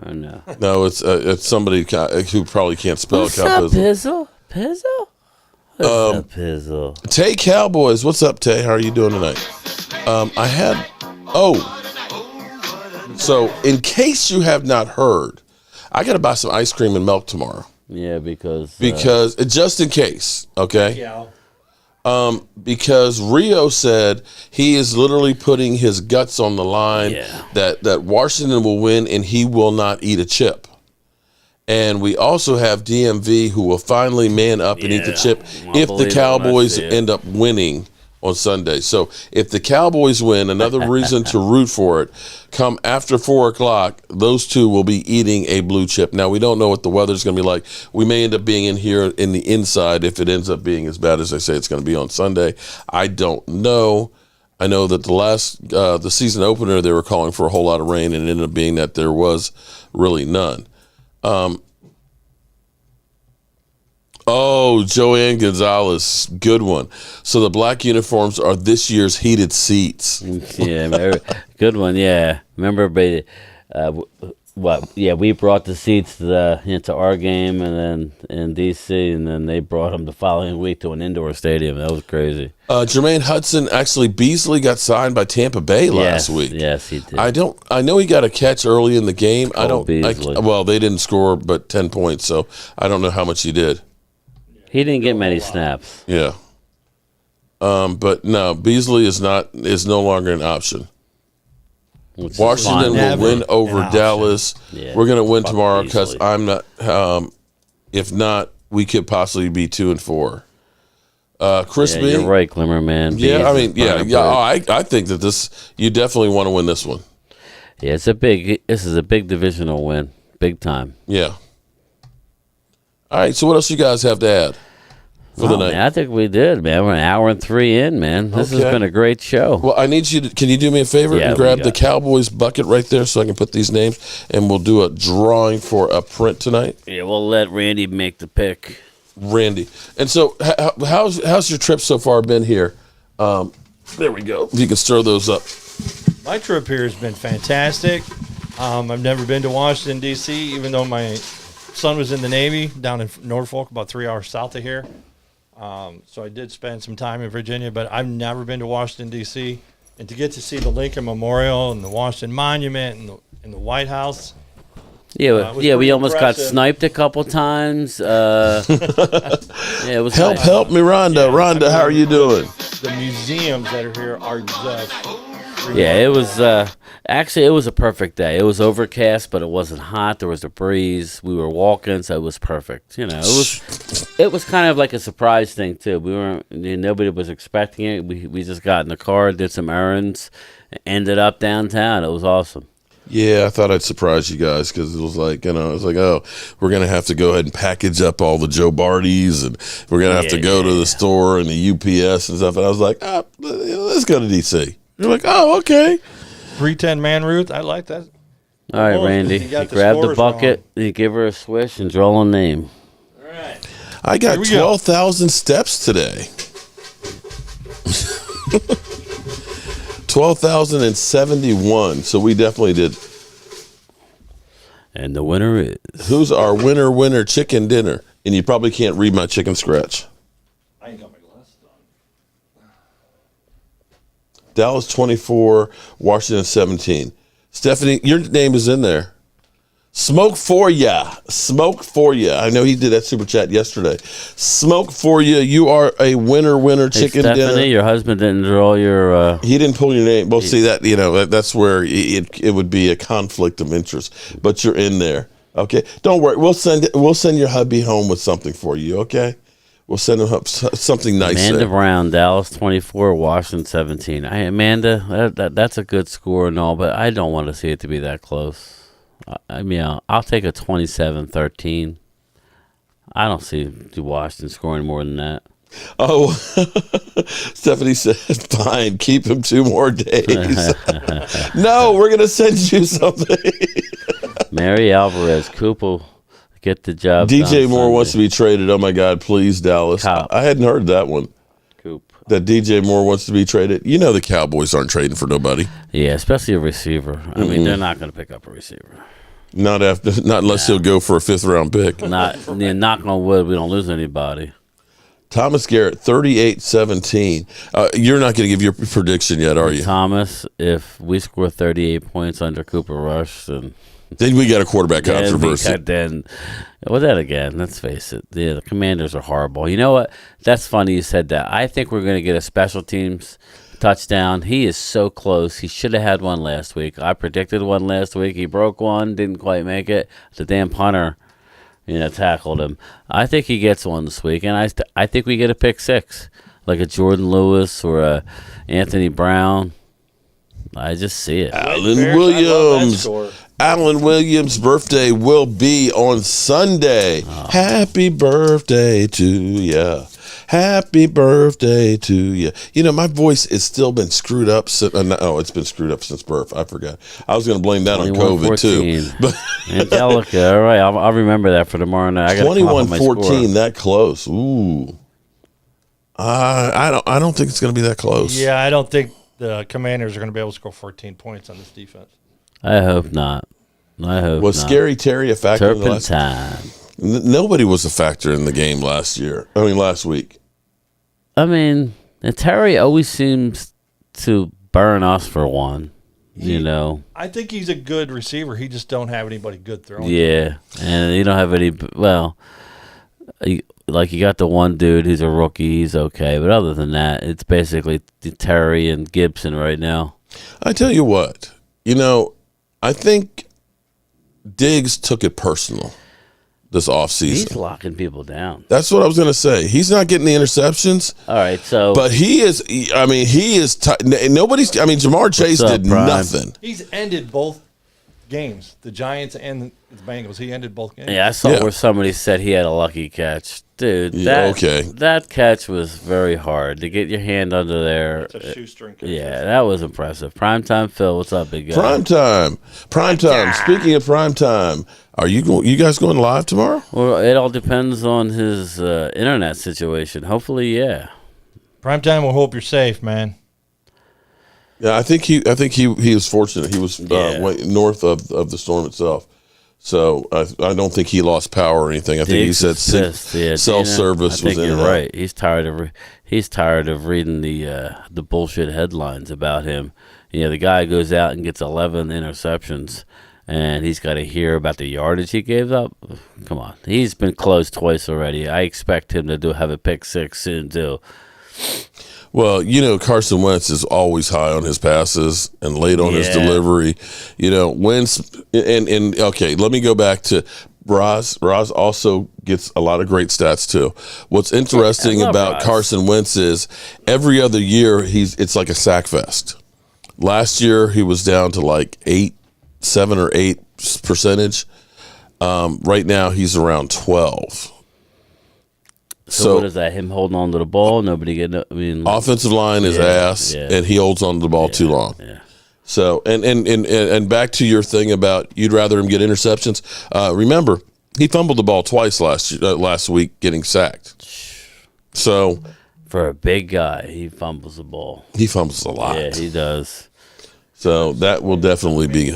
Or no? No, it's somebody who probably can't spell Capizzo. Pizzo? What's up, Pizzo? Tay Cowboys. What's up, Tay? How are you doing tonight? So in case you have not heard, I got to buy some ice cream and milk tomorrow. Yeah, because just in case, okay? Yeah. Because Rio said he is literally putting his guts on the line that Washington will win and he will not eat a chip. And we also have DMV who will finally man up and eat the chip if the Cowboys end up winning on Sunday. So if the Cowboys win, another reason to root for it, come after 4 o'clock, those two will be eating a blue chip. Now, we don't know what the weather's going to be like. We may end up being in here in the inside if it ends up being as bad as they say it's going to be on Sunday. I don't know. I know that the season opener, they were calling for a whole lot of rain, and it ended up being that there was really none. Joanne Gonzalez, good one. So the black uniforms are this year's heated seats. Yeah, good one. Yeah, remember, we brought the seats to our game, and then in DC, and then they brought them the following week to an indoor stadium. That was crazy. Jermaine Hudson, actually, Beasley got signed by Tampa Bay last week. Yes, he did. I know he got a catch early in the game. Beasley. They didn't score but 10 points, so I don't know how much he did. He didn't get many snaps. Yeah. But no, Beasley is no longer an option. Washington will win over Dallas. Yeah. We're going to win tomorrow because I'm not. If not, we could possibly be 2-4. Chris B. You're right, Glimmer man. Yeah, I think that you definitely want to win this one. Yeah, this is a big divisional win, big time. Yeah. All right, so what else you guys have to add for the night? Man, I think we did, man. We're an hour and 3 in, man. This has been a great show. Well, I need you to, can you do me a favor and grab the Cowboys bucket right there so I can put these names, and we'll do a drawing for a print tonight? Yeah, we'll let Randy make the pick. Randy. And so how's your trip so far been here? There we go. If you can stir those up. My trip here has been fantastic. I've never been to Washington, D.C., even though my son was in the Navy down in Norfolk, about 3 hours south of here. So I did spend some time in Virginia, but I've never been to Washington, D.C. And to get to see the Lincoln Memorial and the Washington Monument and the White House. Yeah, we almost got sniped a couple times. It was help me, Rhonda. Rhonda, how are you doing? The museums that are here are just... Yeah, it was actually it was a perfect day. It was overcast, but it wasn't hot. There was a breeze. We were walking, so it was perfect. It was kind of like a surprise thing too. Nobody was expecting it. We just got in the car, did some errands, ended up downtown. It was awesome. Yeah, I thought I'd surprise you guys because it was like, oh, we're going to have to go ahead and package up all the Joe Bardys and we're going to have to go to the store and the UPS and stuff. And I was like, let's go to D.C. You're like, oh, okay. 310 man Ruth. I like that. All right, Randy. You grab the bucket, you give her a swish, and draw a name. All right. I got 12,000 steps today. 12,071. So we definitely did. And the winner is. Who's our winner chicken dinner? And you probably can't read my chicken scratch. I ain't got my glasses on. Dallas 24, Washington 17. Stephanie, your name is in there. Smoke for ya. Smoke for ya. I know he did that super chat yesterday. Smoke for ya. You are a winner chicken Stephanie, dinner. your husband didn't draw your. He didn't pull your name. Well, see that that's where it would be a conflict of interest. But you're in there. Okay, don't worry. We'll send your hubby home with something for you. Okay, we'll send him up something nice. Amanda Brown, Dallas 24, Washington 17. Amanda, that's a good score and all, but I don't want to see it to be that close. I mean, I'll take a 27-13. I don't see Washington scoring more than that. Oh, Stephanie says, fine, keep him 2 more days. No, we're going to send you something. Mary Alvarez, Cooper, get the job done. DJ Moore wants to be traded. Oh, my God, please, Dallas. I hadn't heard that one. That DJ Moore wants to be traded. You know the Cowboys aren't trading for nobody. Yeah, especially a receiver. I mean, they're not going to pick up a receiver. Not unless he'll go for a 5th-round pick. Knock on wood, we don't lose anybody. Thomas Garrett, 38-17. You're not going to give your prediction yet, are you? Thomas, if we score 38 points under Cooper Rush, then we got a quarterback controversy. Then that again, let's face it. The Commanders are horrible. You know what? That's funny you said that. I think we're going to get a special teams touchdown. He is so close. He should have had one last week. I predicted one last week. He broke one, didn't quite make it. The damn punter, tackled him. I think he gets one this week, and I think we get a pick 6, like a Jordan Lewis or a Anthony Brown. I just see it. Alan Williams' birthday will be on Sunday. Oh. Happy birthday to ya. Happy birthday to ya. My voice has still been screwed up. It's been screwed up since birth. I forgot. I was going to blame that on COVID, too. But Angelica, all right. I'll remember that for tomorrow night. 21-14, that close. Ooh. I don't think it's going to be that close. Yeah, I don't think the Commanders are going to be able to score 14 points on this defense. I hope not. Was Scary Terry a factor in the last time? Nobody was a factor in the game last week. I mean, and Terry always seems to burn us for one. I think he's a good receiver. He just don't have anybody good throwing. Yeah, and you don't have any. Well, you got the one dude who's a rookie. He's okay, but other than that, it's basically Terry and Gibson right now. I tell you what, I think Diggs took it personal this offseason. He's locking people down. That's what I was going to say. He's not getting the interceptions. All right, so. But he is, Jamar Chase did nothing. He's ended both games, the Giants and the Bengals. He ended both games. Yeah, I saw where somebody said he had a lucky catch. Dude, that catch was very hard to get your hand under there. It's a shoestring catch. Yeah, that was impressive. Primetime Phil, what's up, big guy? Primetime. Speaking of primetime, are you guys going live tomorrow? Well, it all depends on his internet situation. Hopefully, yeah. Primetime will hope you're safe, man. Yeah, I think he was fortunate. He was north of the storm itself. So I don't think he lost power or anything. I think he said self-service was in. You're right. He's tired of reading the bullshit headlines about him. The guy goes out and gets 11 interceptions, and he's got to hear about the yardage he gave up. Come on, he's been close twice already. I expect him to have a pick 6 soon too. Well, Carson Wentz is always high on his passes and late on his delivery. Wentz and okay, let me go back to Roz. Roz also gets a lot of great stats too. What's interesting about Carson Wentz is every other year it's like a sack fest. Last year he was down to like 8 7 or 8%. Right now, he's around 12. So what is that? Him holding on to the ball? Nobody getting. I mean, offensive line is ass, and he holds on to the ball too long. Yeah. So and back to your thing about you'd rather him get interceptions. Remember, he fumbled the ball twice last week, getting sacked. So for a big guy, he fumbles the ball. He fumbles a lot. Yeah, he does. So that will definitely be.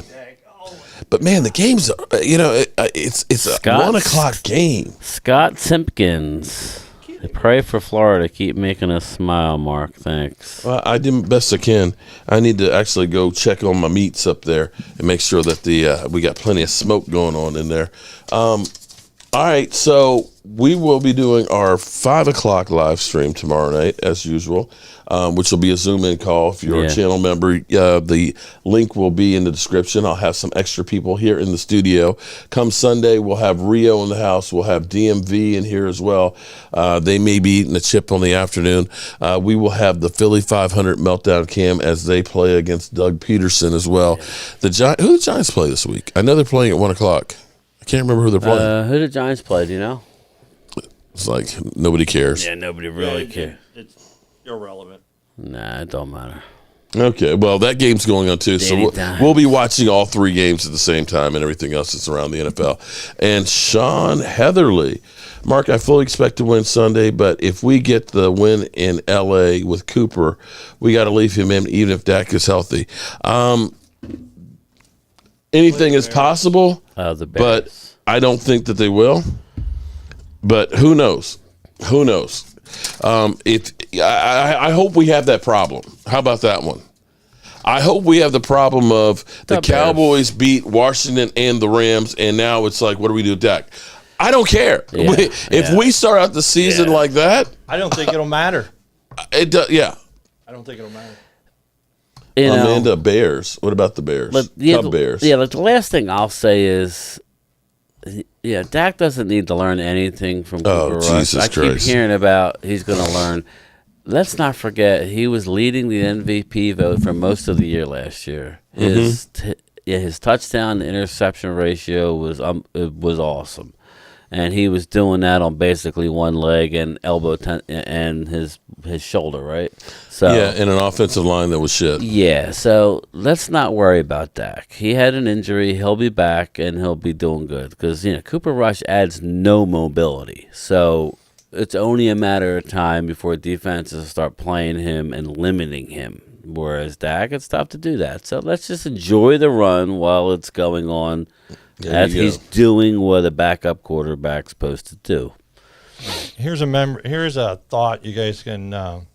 But man, the game's it's a 1 o'clock game. Scott Simpkins. I pray for Florida. Keep making us smile, Mark. Thanks. Well, I did best I can. I need to actually go check on my meats up there and make sure that we got plenty of smoke going on in there. All right, so we will be doing our 5 o'clock live stream tomorrow night, as usual, which will be a Zoom-in call. If you're a channel member, the link will be in the description. I'll have some extra people here in the studio. Come Sunday, we'll have Rio in the house. We'll have DMV in here as well. They may be eating a chip on the afternoon. We will have the Philly 500 Meltdown Cam as they play against Doug Peterson as well. Who the Giants play this week? I know they're playing at 1 o'clock. I can't remember who they're playing. Who did Giants play? Do you know? It's like nobody cares. Yeah, nobody really cares. It's irrelevant. Nah, it don't matter. Okay, well, that game's going on too, so we'll be watching all 3 games at the same time and everything else that's around the NFL. And Sean Heatherly. Mark, I fully expect to win Sunday, but if we get the win in L.A. with Cooper, we got to leave him in even if Dak is healthy. Anything is possible, but I don't think that they will. But who knows? Who knows? I hope we have that problem. How about that one? I hope we have the problem of the Cowboys beat Washington and the Rams, and now it's like, what do we do with Dak? I don't care. Yeah, if we start out the season like that, I don't think it'll matter. It does. Yeah, I don't think it'll matter. Amanda, Bears. What about the Bears? Cub Bears. Yeah, like the last thing I'll say is, Dak doesn't need to learn anything from Cooper Rush. Jesus Christ. I keep hearing about he's going to learn. Let's not forget he was leading the MVP vote for most of the year last year. His touchdown to interception ratio was awesome. And he was doing that on basically one leg and elbow and his shoulder, right? So in an offensive line that was shit. Yeah, so let's not worry about Dak. He had an injury. He'll be back, and he'll be doing good because, Cooper Rush adds no mobility. So it's only a matter of time before defenses start playing him and limiting him. Whereas Dak, it's tough to do that. So let's just enjoy the run while it's going on. As he's doing what a backup quarterback's supposed to do. Here's a thought you guys can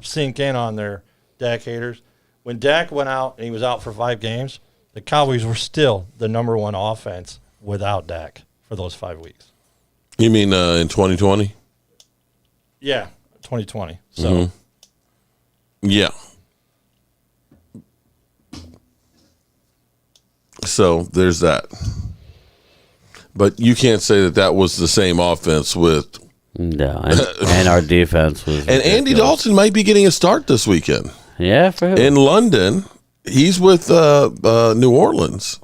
sink in on there, Dak haters. When Dak went out and he was out for 5 games, the Cowboys were still the #1 offense without Dak for those 5 weeks. You mean in 2020? Yeah, 2020. So, yeah. So there's that. But you can't say that was the same offense with. No, and our defense was. And Andy Dalton might be getting a start this weekend. Yeah, for who? In London. He's with New Orleans.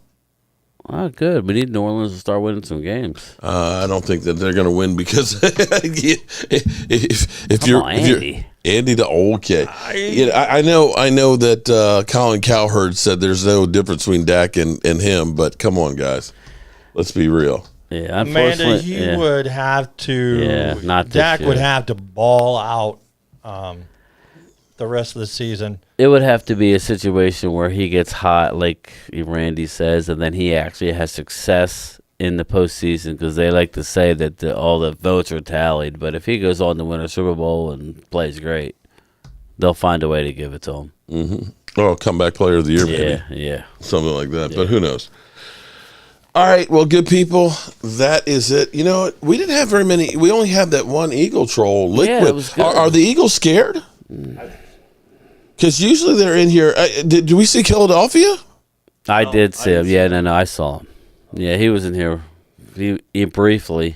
Oh, good. We need New Orleans to start winning some games. I don't think that they're going to win because if you're Andy, okay. I know that Colin Cowherd said there's no difference between Dak and him, but come on, guys, let's be real. Yeah, Amanda, he would have to. Yeah, not Dak this would year. have to ball out the rest of the season. It would have to be a situation where he gets hot, like Randy says, and then he actually has success in the postseason because they like to say that all the votes are tallied. But if he goes on to win a Super Bowl and plays great, they'll find a way to give it to him. Mm-hmm. Oh, comeback player of the year, maybe. Yeah. Something like that, but who knows? All right, well, good people, that is it. You know what? We didn't have very many. We only have that one Eagle troll, Liquid. Yeah, it was good. Are the Eagles scared? Because usually they're in here. Did we see Philadelphia? I did see him. Yeah, no, I saw him. Yeah, he was in here he briefly.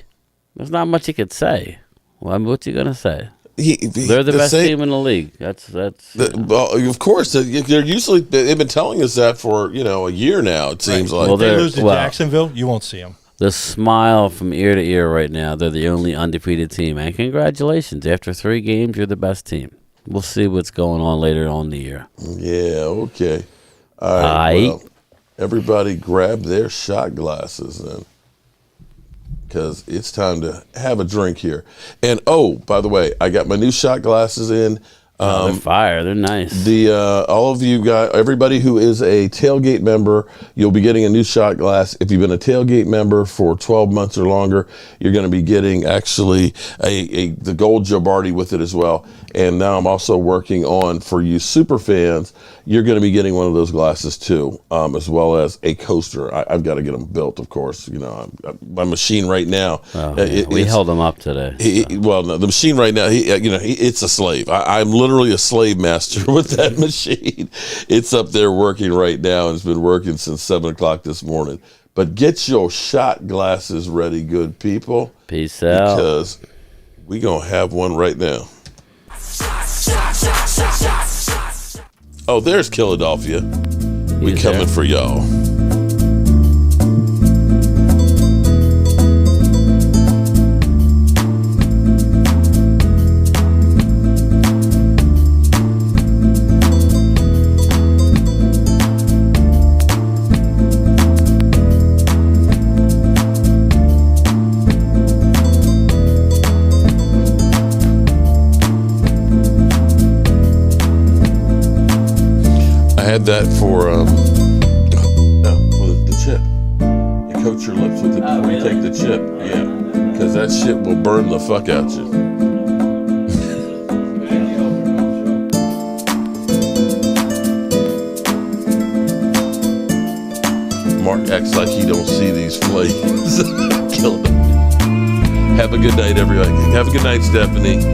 There's not much he could say. Well, what's he going to say? They're the best team in the league. Well, of course, they're usually. They've been telling us that for a year now. It seems like. Well, if they lose to Jacksonville, you won't see them. The smile from ear to ear right now. They're the only undefeated team, and congratulations! After 3 games, you're the best team. We'll see what's going on later on in the year. Yeah. Okay. All right. Well, everybody grab their shot glasses then, because it's time to have a drink here. And by the way, I got my new shot glasses in. They're fire. They're nice. All of you guys, everybody who is a tailgate member, you'll be getting a new shot glass. If you've been a tailgate member for 12 months or longer, you're going to be getting actually the gold Jobardi with it as well. And now I'm also working on, for you super fans, you're going to be getting one of those glasses too, as well as a coaster. I've got to get them built, of course. My machine right now. We held them up today. The machine right now, it's a slave. I'm literally a slave master with that machine. It's up there working right now, and it's been working since 7 o'clock this morning. But get your shot glasses ready, good people. Peace out. Because we're going to have one right now. Oh, there's Philadelphia. We coming for y'all. That for the chip. You coat your lips with it before you take the chip. Yeah, because that shit will burn the fuck out you. Mark acts like he don't see these flames. Kill him. Have a good night, everybody. Have a good night, Stephanie.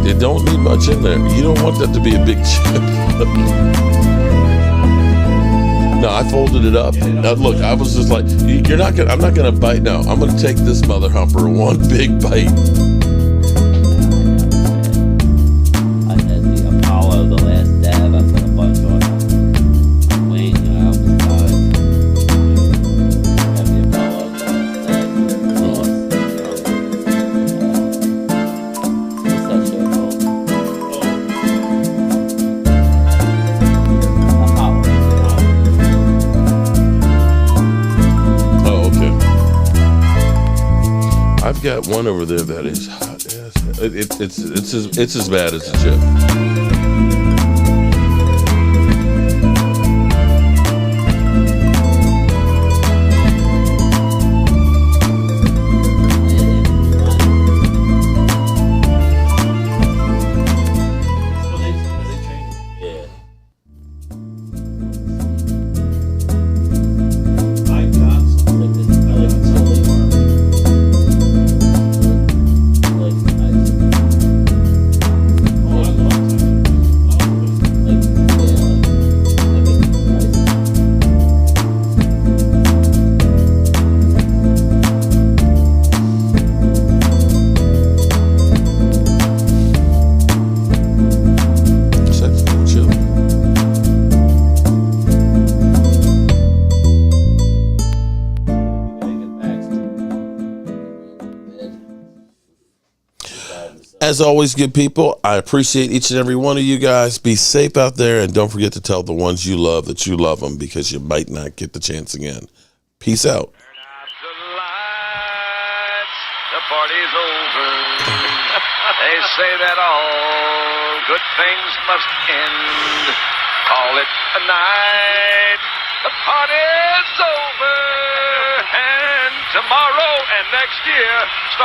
It don't need much in there. You don't want that to be a big chip. No, I folded it up. Now, look, I was just like, I'm not gonna bite now. I'm gonna take this mother humper one big bite. I had the Apollo, the last dab. I put a bunch on wings and I almost died. I had the Apollo, the last I've got one over there that is hot as hell. It's as bad as a chip. As always, good people, I appreciate each and every one of you guys. Be safe out there, and don't forget to tell the ones you love that you love them, because you might not get the chance again. Peace out. The party's over. They say that all good things must end. Call it a night. The party's over. And tomorrow and next year